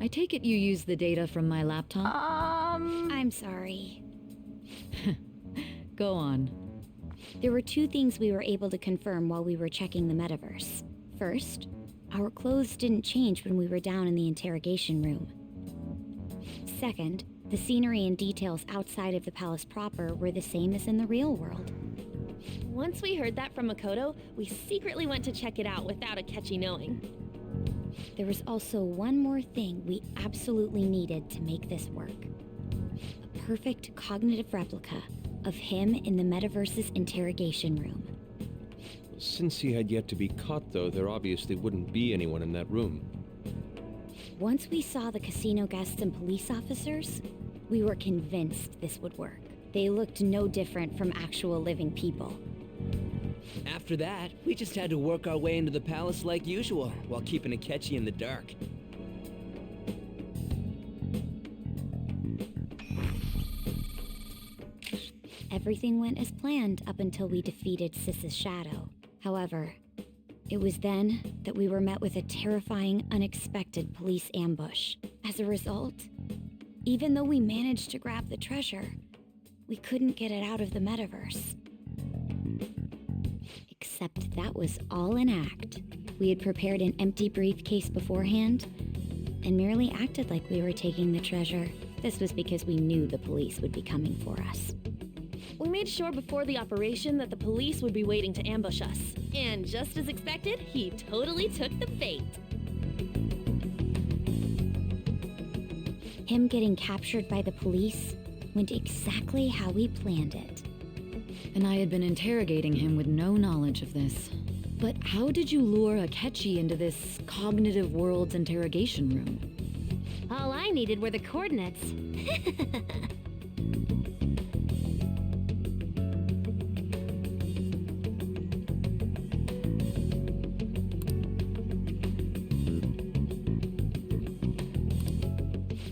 I take it you used the data from my laptop? I'm sorry. Go on. There were two things we were able to confirm while we were checking the metaverse. First, our clothes didn't change when we were down in the interrogation room. Second, the scenery and details outside of the palace proper were the same as in the real world. Once we heard that from Makoto, we secretly went to check it out without Akechi knowing. There was also one more thing we absolutely needed to make this work. A perfect cognitive replica of him in the metaverse's interrogation room. Since he had yet to be caught, though, there obviously wouldn't be anyone in that room. Once we saw the casino guests and police officers, we were convinced this would work. They looked no different from actual living people. After that, we just had to work our way into the palace like usual, while keeping Akechi in the dark. Everything went as planned up until we defeated Sis's shadow. However, it was then that we were met with a terrifying, unexpected police ambush. As a result, even though we managed to grab the treasure, we couldn't get it out of the metaverse. Except that was all an act. We had prepared an empty briefcase beforehand and merely acted like we were taking the treasure. This was because we knew the police would be coming for us. We made sure before the operation that the police would be waiting to ambush us. And just as expected, he totally took the bait. Him getting captured by the police went exactly how we planned it. And I had been interrogating him with no knowledge of this. But how did you lure Akechi into this cognitive world's interrogation room? All I needed were the coordinates.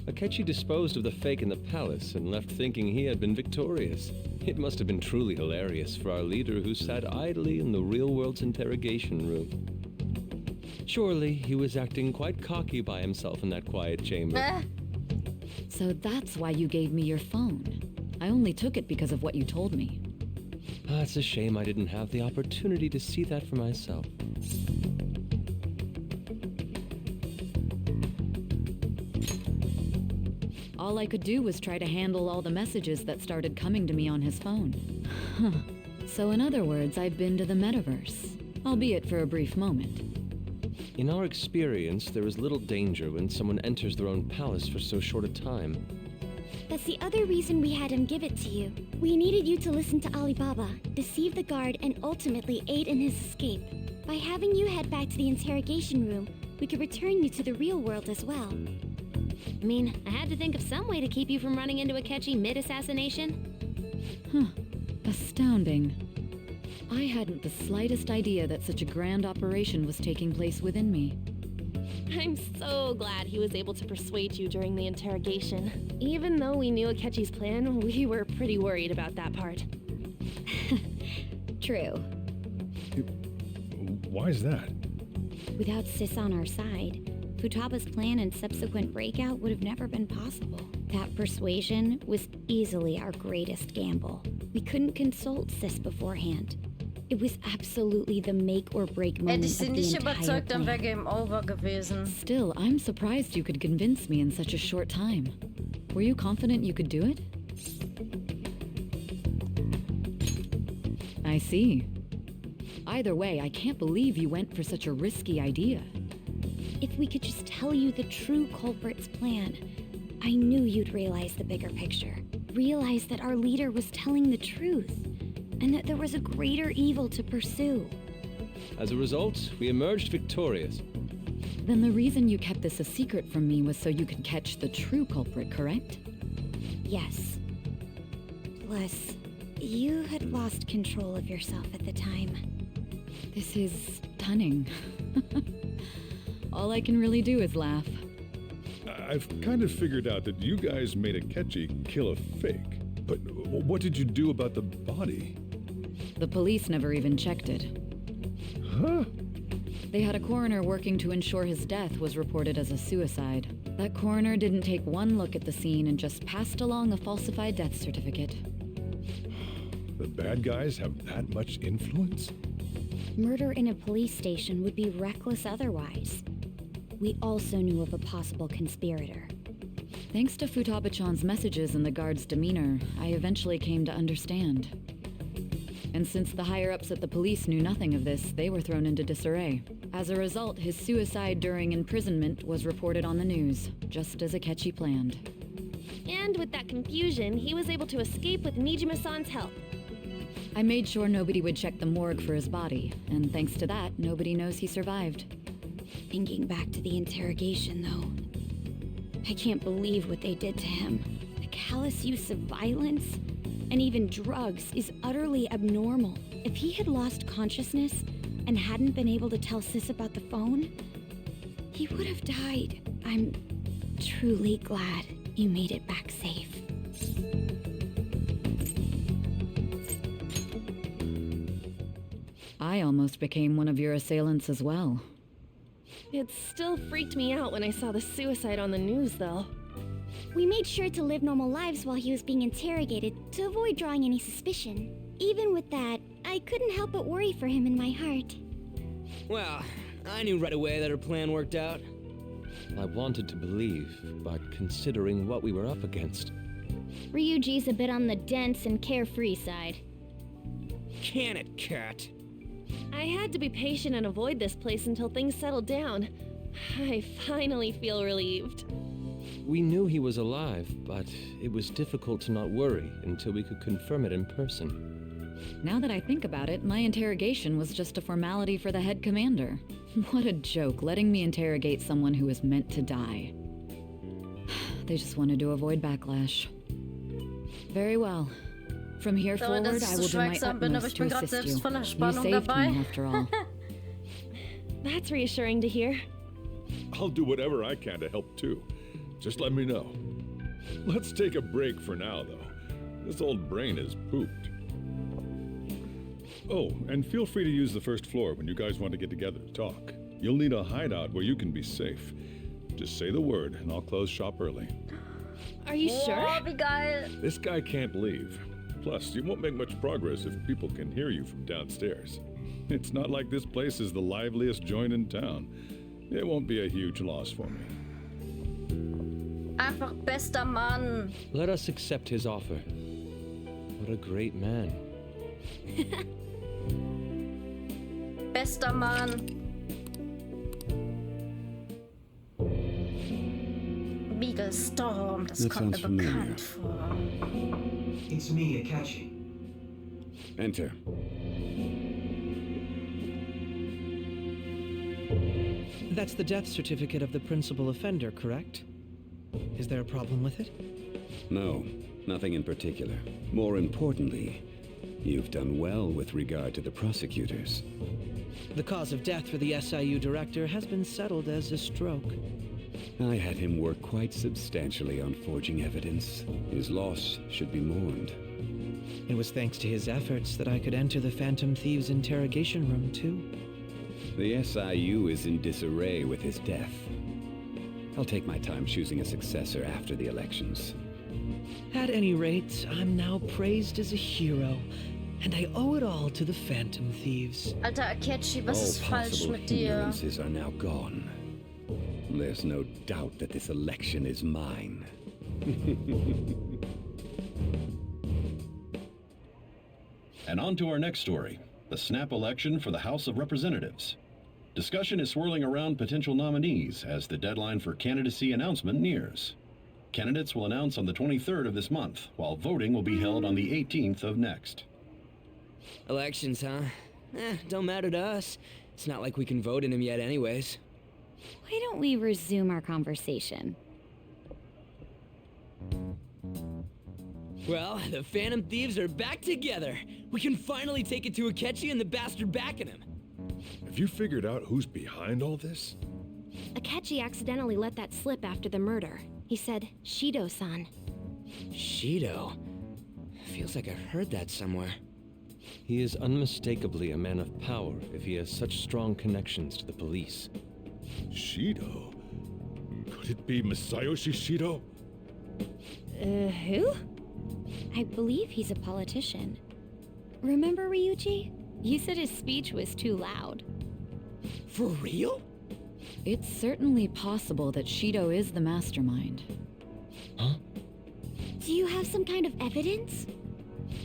Akechi disposed of the fake in the palace and left thinking he had been victorious. It must have been truly hilarious for our leader who sat idly in the real world's interrogation room. Surely he was acting quite cocky by himself in that quiet chamber. So that's why you gave me your phone. I only took it because of what you told me. It's a shame I didn't have the opportunity to see that for myself. All I could do was try to handle all the messages that started coming to me on his phone. So in other words, I've been to the metaverse, albeit for a brief moment. In our experience, there is little danger when someone enters their own palace for so short a time. That's the other reason we had him give it to you. We needed you to listen to Alibaba, deceive the guard, and ultimately aid in his escape. By having you head back to the interrogation room, we could return you to the real world as well. I mean, I had to think of some way to keep you from running into Akechi mid-assassination. Huh. Astounding. I hadn't the slightest idea that such a grand operation was taking place within me. I'm so glad he was able to persuade you during the interrogation. Even though we knew Akechi's plan, we were pretty worried about that part. True. Why is that? Without Sis on our side, Futaba's plan and subsequent breakout would have never been possible. That persuasion was easily our greatest gamble. We couldn't consult Sis beforehand. It was absolutely the make or break moment Hätte ich sie of the nicht entire überzeugt, dann wäre plan. Game Over gewesen. Still, I'm surprised you could convince me in such a short time. Were you confident you could do it? I see. Either way, I can't believe you went for such a risky idea. If we could just tell you the true culprit's plan, I knew you'd realize the bigger picture. Realize that our leader was telling the truth, and that there was a greater evil to pursue. As a result, we emerged victorious. Then the reason you kept this a secret from me was so you could catch the true culprit, correct? Yes. Plus, you had lost control of yourself at the time. This is stunning. All I can really do is laugh. I've kind of figured out that you guys made Akechi kill a fake. But what did you do about the body? The police never even checked it. Huh? They had a coroner working to ensure his death was reported as a suicide. That coroner didn't take one look at the scene and just passed along a falsified death certificate. The bad guys have that much influence? Murder in a police station would be reckless otherwise. We also knew of a possible conspirator. Thanks to Futaba-chan's messages and the guard's demeanor, I eventually came to understand. And since the higher-ups at the police knew nothing of this, they were thrown into disarray. As a result, his suicide during imprisonment was reported on the news, just as Akechi planned. And with that confusion, he was able to escape with Nijima-san's help. I made sure nobody would check the morgue for his body, and thanks to that, nobody knows he survived. Thinking back to the interrogation, though, I can't believe what they did to him. The callous use of violence and even drugs is utterly abnormal. If he had lost consciousness and hadn't been able to tell Sis about the phone, he would have died. I'm truly glad you made it back safe. I almost became one of your assailants as well. It still freaked me out when I saw the suicide on the news, though. We made sure to live normal lives while he was being interrogated to avoid drawing any suspicion. Even with that, I couldn't help but worry for him in my heart. Well, I knew right away that her plan worked out. I wanted to believe, but considering what we were up against. Ryuji's a bit on the dense and carefree side. Can it, cat? I had to be patient and avoid this place until things settled down. I finally feel relieved. We knew he was alive, but it was difficult to not worry until we could confirm it in person. Now that I think about it, my interrogation was just a formality for the head commander. What a joke, letting me interrogate someone who was meant to die. They just wanted to avoid backlash. Very well. From here forward, I will do my utmost to assist you. You saved me, after all. That's reassuring to hear. I'll do whatever I can to help too. Just let me know. Let's take a break for now, though. This old brain is pooped. Oh, and feel free to use the first floor when you guys want to get together to talk. You'll need a hideout where you can be safe. Just say the word, and I'll close shop early. Are you sure? Wie geil. This guy can't leave. Plus, you won't make much progress if people can hear you from downstairs. It's not like this place is the liveliest joint in town. It won't be a huge loss for me. Einfach bester Mann. Let us accept his offer. What a great man. Bester Mann. Beagle Storm, das That kommt sounds mir familiar. bekannt vor. It's me, Akechi. Enter. That's the death certificate of the principal offender, correct? Is there a problem with it? No, nothing in particular. More importantly, you've done well with regard to the prosecutors. The cause of death for the SIU director has been settled as a stroke. I had him work quite substantially on forging evidence. His loss should be mourned. It was thanks to his efforts that I could enter the Phantom Thieves' interrogation room, too. The SIU is in disarray with his death. I'll take my time choosing a successor after the elections. At any rate, I'm now praised as a hero, and I owe it all to the Phantom Thieves. Alter Akechi, was ist All falsch possible mit dir? hindrances are now gone. There's no doubt that this election is mine. And on to our next story, the snap election for the House of Representatives. Discussion is swirling around potential nominees as the deadline for candidacy announcement nears. Candidates will announce on the 23rd of this month, while voting will be held on the 18th of next. Elections, huh? Don't matter to us. It's not like we can vote in them yet anyways. Why don't we resume our conversation? Well, the Phantom Thieves are back together. We can finally take it to Akechi and the bastard backing him. Have you figured out who's behind all this? Akechi accidentally let that slip after the murder. He said, Shido-san. Shido? Feels like I've heard that somewhere. He is unmistakably a man of power if he has such strong connections to the police. Shido? Could it be Masayoshi Shido? Who? I believe he's a politician. Remember, Ryuji? You said his speech was too loud. For real? It's certainly possible that Shido is the mastermind. Huh? Do you have some kind of evidence?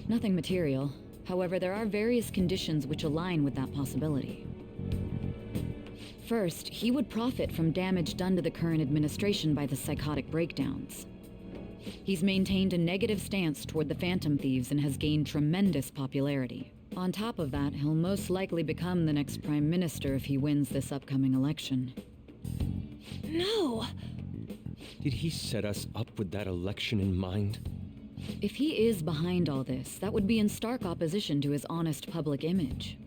Nothing material. However, there are various conditions which align with that possibility. First, he would profit from damage done to the current administration by the psychotic breakdowns. He's maintained a negative stance toward the Phantom Thieves and has gained tremendous popularity. On top of that, he'll most likely become the next Prime Minister if he wins this upcoming election. No! Did he set us up with that election in mind? If he is behind all this, that would be in stark opposition to his honest public image.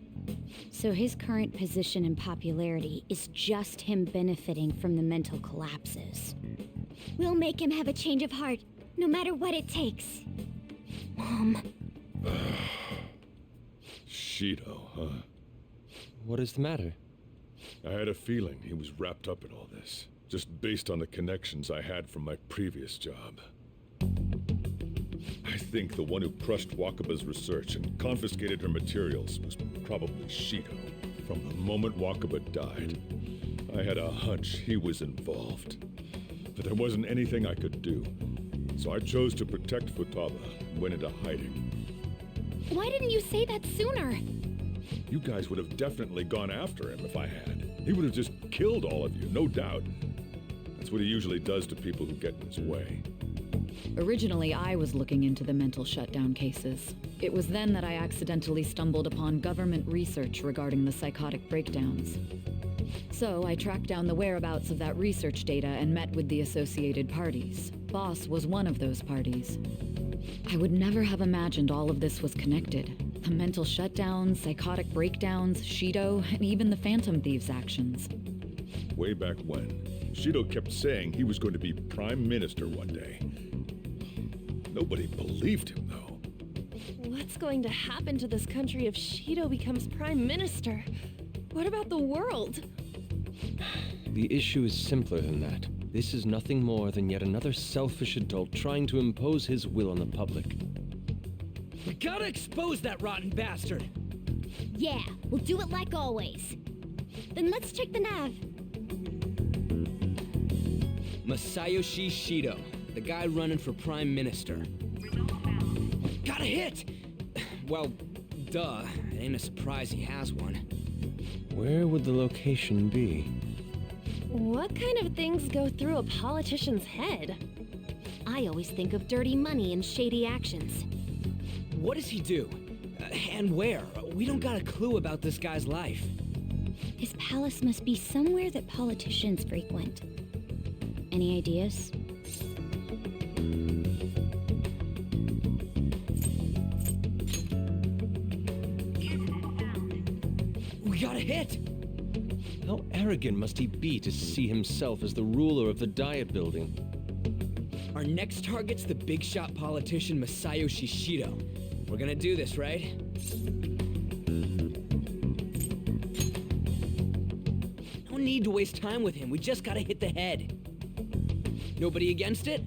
So his current position and popularity is just him benefiting from the mental collapses. We'll make him have a change of heart, no matter what it takes. Mom. Shido, huh? What is the matter? I had a feeling he was wrapped up in all this, just based on the connections I had from my previous job. I think the one who crushed Wakaba's research and confiscated her materials was probably Shido. From the moment Wakaba died, I had a hunch he was involved. But there wasn't anything I could do, so I chose to protect Futaba and went into hiding. Why didn't you say that sooner? You guys would have definitely gone after him if I had. He would have just killed all of you, no doubt. That's what he usually does to people who get in his way. Originally, I was looking into the mental shutdown cases. It was then that I accidentally stumbled upon government research regarding the psychotic breakdowns. So I tracked down the whereabouts of that research data and met with the associated parties. Boss was one of those parties. I would never have imagined all of this was connected. The mental shutdowns, psychotic breakdowns, Shido, and even the Phantom Thieves' actions. Way back when, Shido kept saying he was going to be Prime Minister one day. Nobody believed him, though. What's going to happen to this country if Shido becomes Prime Minister? What about the world? The issue is simpler than that. This is nothing more than yet another selfish adult trying to impose his will on the public. We gotta expose that rotten bastard! Yeah, we'll do it like always. Then let's check the nav. Masayoshi Shido, the guy running for Prime Minister. Got a hit! Well, duh. It ain't a surprise he has one. Where would the location be? What kind of things go through a politician's head? I always think of dirty money and shady actions. What does he do? And where? We don't got a clue about this guy's life. His palace must be somewhere that politicians frequent. Any ideas? We got a hit! How arrogant must he be to see himself as the ruler of the Diet building? Our next target's the big shot politician Masayoshi Shido. We're gonna do this, right? No need to waste time with him. We just gotta hit the head. Nobody against it?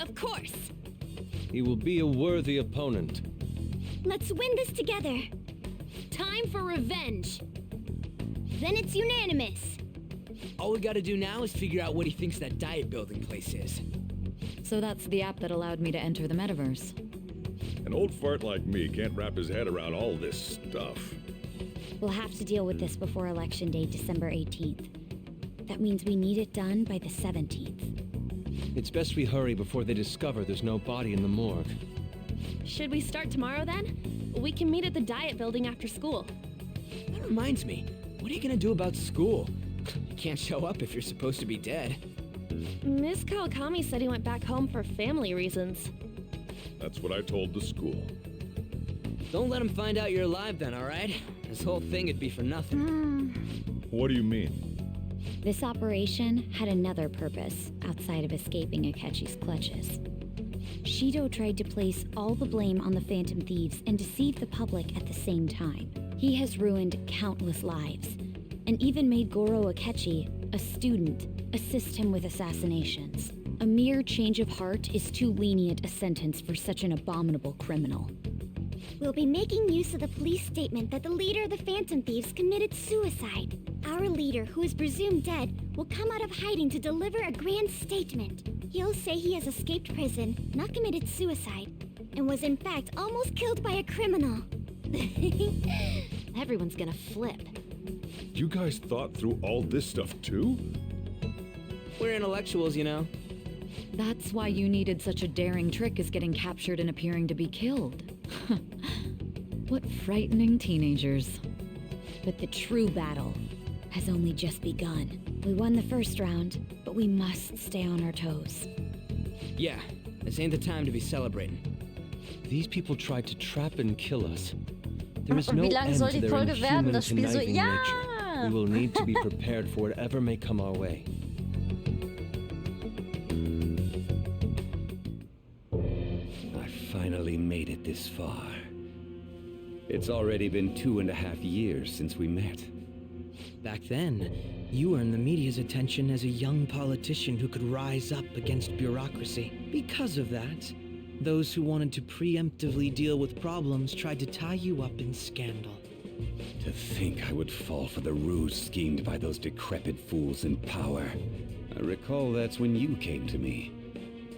Of course! He will be a worthy opponent. Let's win this together. Time for revenge. Then it's unanimous. All we gotta do now is figure out what he thinks that Diet building place is. So that's the app that allowed me to enter the metaverse. An old fart like me can't wrap his head around all this stuff. We'll have to deal with this before Election Day, December 18th. That means we need it done by the 17th. It's best we hurry before they discover there's no body in the morgue. Should we start tomorrow then? We can meet at the Diet building after school. That reminds me, what are you gonna do about school? You can't show up if you're supposed to be dead. Miss Kawakami said he went back home for family reasons. That's what I told the school. Don't let him find out you're alive then, alright? This whole thing would be for nothing. What do you mean? This operation had another purpose outside of escaping Akechi's clutches. Shido tried to place all the blame on the Phantom Thieves and deceive the public at the same time. He has ruined countless lives, and even made Goro Akechi, a student, assist him with assassinations. A mere change of heart is too lenient a sentence for such an abominable criminal. We'll be making use of the police statement that the leader of the Phantom Thieves committed suicide. Our leader, who is presumed dead, will come out of hiding to deliver a grand statement. He'll say he has escaped prison, not committed suicide, and was in fact almost killed by a criminal. Everyone's gonna flip. You guys thought through all this stuff too? We're intellectuals, you know. That's why you needed such a daring trick as getting captured and appearing to be killed. What frightening teenagers. But the true battle has only just begun. We won the first round, but we must stay on our toes. Yeah, this ain't the time to be celebrating. These people tried to trap and kill us. There is no Wie lang end soll to die their Folge werden? inhuman, Das Spiel so, conniving ja! nature. We will need to be prepared for whatever may come our way. I finally made it this far. It's already been 2.5 years since we met. Back then, you earned the media's attention as a young politician who could rise up against bureaucracy. Because of that, those who wanted to preemptively deal with problems tried to tie you up in scandal. To think I would fall for the ruse schemed by those decrepit fools in power. I recall that's when you came to me.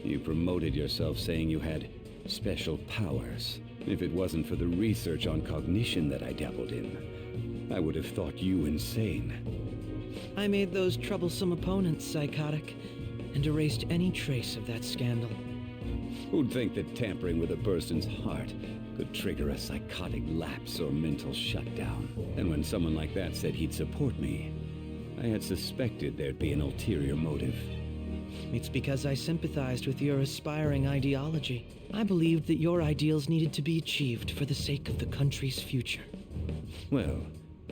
You promoted yourself saying you had special powers. If it wasn't for the research on cognition that I dabbled in, I would have thought you insane. I made those troublesome opponents psychotic and erased any trace of that scandal. Who'd think that tampering with a person's heart could trigger a psychotic lapse or mental shutdown? And when someone like that said he'd support me, I had suspected there'd be an ulterior motive. It's because I sympathized with your aspiring ideology. I believed that your ideals needed to be achieved for the sake of the country's future. Well,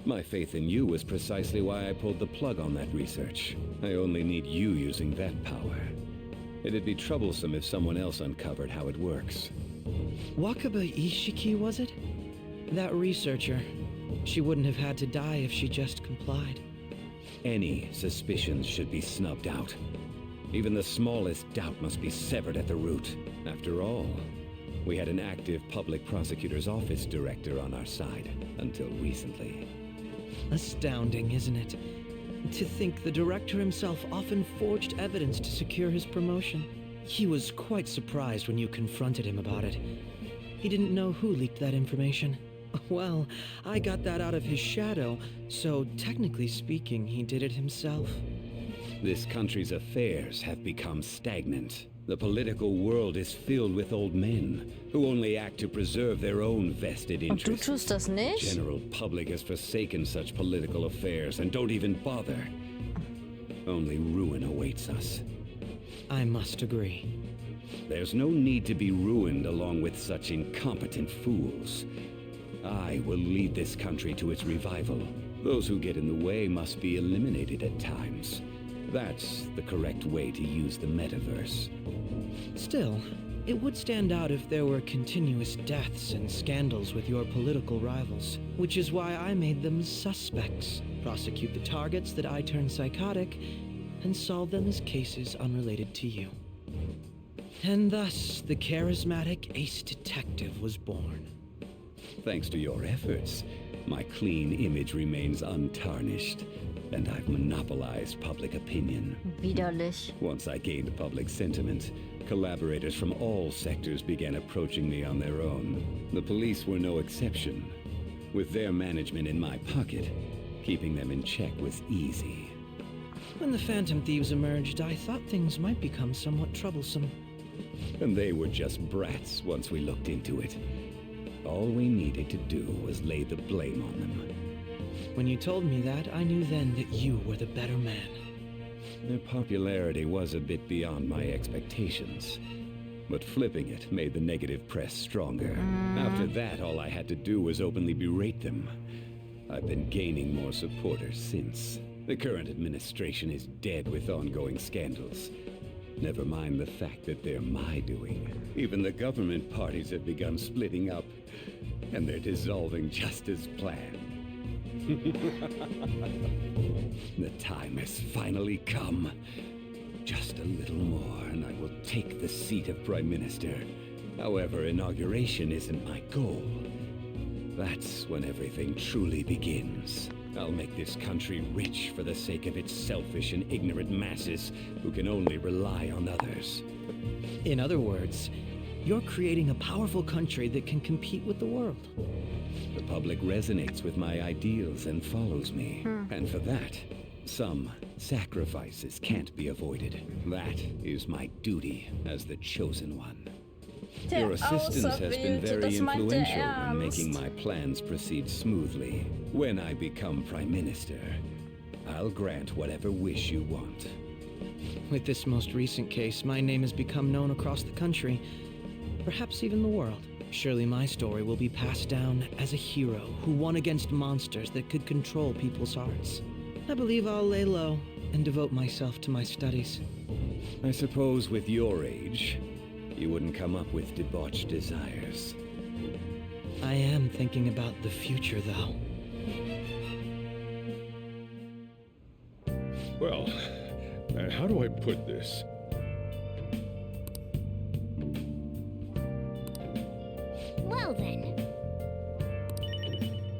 my faith in you was precisely why I pulled the plug on that research. I only need you using that power. It'd be troublesome if someone else uncovered how it works. Wakaba Ishiki, was it? That researcher. She wouldn't have had to die if she just complied. Any suspicions should be snubbed out. Even the smallest doubt must be severed at the root. After all, we had an active public prosecutor's office director on our side, until recently. Astounding, isn't it? To think the director himself often forged evidence to secure his promotion. He was quite surprised when you confronted him about it. He didn't know who leaked that information. Well, I got that out of his shadow, so technically speaking, he did it himself. This country's affairs have become stagnant. The political world is filled with old men who only act to preserve their own vested Und du interests. tust das nicht? General public has forsaken such political affairs and don't even bother. Only ruin awaits us. I must agree. There's no need to be ruined along with such incompetent fools. I will lead this country to its revival. Those who get in the way must be eliminated at times. That's the correct way to use the metaverse. Still, it would stand out if there were continuous deaths and scandals with your political rivals, which is why I made them suspects, prosecute the targets that I turn psychotic, and solve them as cases unrelated to you. And thus, the charismatic ace detective was born. Thanks to your efforts, my clean image remains untarnished, and I've monopolized public opinion. Widerlich. Once I gained public sentiment, collaborators from all sectors began approaching me on their own. The police were no exception. With their management in my pocket, keeping them in check was easy. When the Phantom Thieves emerged, I thought things might become somewhat troublesome. And they were just brats once we looked into it. All we needed to do was lay the blame on them. When you told me that, I knew then that you were the better man. Their popularity was a bit beyond my expectations, but flipping it made the negative press stronger. After that, all I had to do was openly berate them. I've been gaining more supporters since. The current administration is dead with ongoing scandals. Never mind the fact that they're my doing. Even the government parties have begun splitting up, and they're dissolving just as planned. The time has finally come. Just a little more, and I will take the seat of Prime Minister. However, inauguration isn't my goal. That's when everything truly begins. I'll make this country rich for the sake of its selfish and ignorant masses who can only rely on others. In other words, you're creating a powerful country that can compete with the world. The public resonates with my ideals and follows me. And for that, some sacrifices can't be avoided. That is my duty as the chosen one. Your assistance has been very influential in making my plans proceed smoothly. When I become Prime Minister, I'll grant whatever wish you want. With this most recent case, my name has become known across the country, perhaps even the world. Surely my story will be passed down as a hero who won against monsters that could control people's hearts. I believe I'll lay low and devote myself to my studies. I suppose with your age, you wouldn't come up with debauched desires. I am thinking about the future, though. Well, how do I put this? Well then.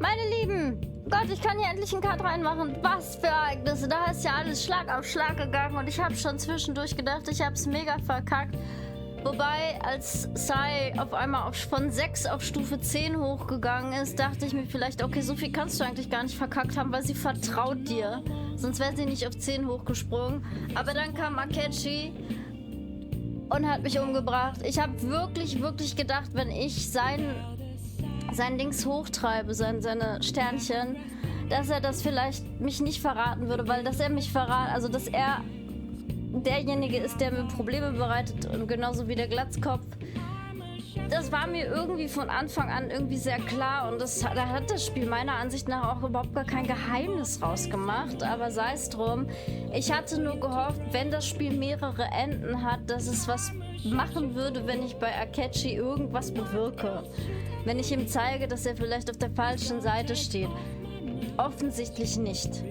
Meine Lieben, Gott, ich kann hier endlich einen Cut reinmachen. Was für Ereignisse. Da ist ja alles Schlag auf Schlag gegangen und ich habe schon zwischendurch gedacht, ich habe es mega verkackt. Wobei, als Sai auf einmal von 6 auf Stufe 10 hochgegangen ist, dachte ich mir vielleicht, okay, so viel kannst du eigentlich gar nicht verkackt haben, weil sie vertraut dir. Sonst wäre sie nicht auf 10 hochgesprungen. Aber dann kam Akechi und hat mich umgebracht. Ich habe wirklich, wirklich gedacht, wenn ich sein Dings hochtreibe, seine Sternchen, dass er das vielleicht mich nicht verraten würde, weil dass er mich verraten, also dass er derjenige ist, der mir Probleme bereitet und genauso wie der Glatzkopf. Das war mir irgendwie von Anfang an irgendwie sehr klar und da hat das Spiel meiner Ansicht nach auch überhaupt gar kein Geheimnis rausgemacht, aber sei es drum. Ich hatte nur gehofft, wenn das Spiel mehrere Enden hat, dass es was machen würde, wenn ich bei Akechi irgendwas bewirke. Wenn ich ihm zeige, dass er vielleicht auf der falschen Seite steht. Offensichtlich nicht.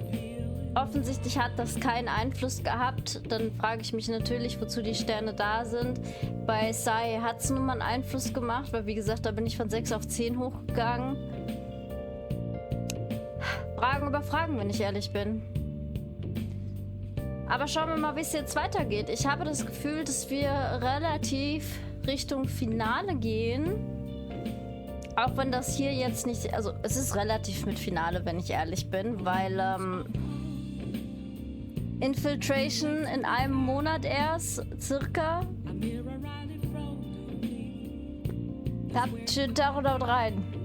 Offensichtlich hat das keinen Einfluss gehabt. Dann frage ich mich natürlich, wozu die Sterne da sind. Bei Sai hat es nun mal einen Einfluss gemacht, weil wie gesagt, da bin ich von 6 auf 10 hochgegangen. Fragen über Fragen, wenn ich ehrlich bin. Aber schauen wir mal, wie es jetzt weitergeht. Ich habe das Gefühl, dass wir relativ Richtung Finale gehen. Auch wenn das hier jetzt nicht... Also es ist relativ mit Finale, wenn ich ehrlich bin, weil... Infiltration in einem Monat erst, circa. Habt schönen Tag und haut rein.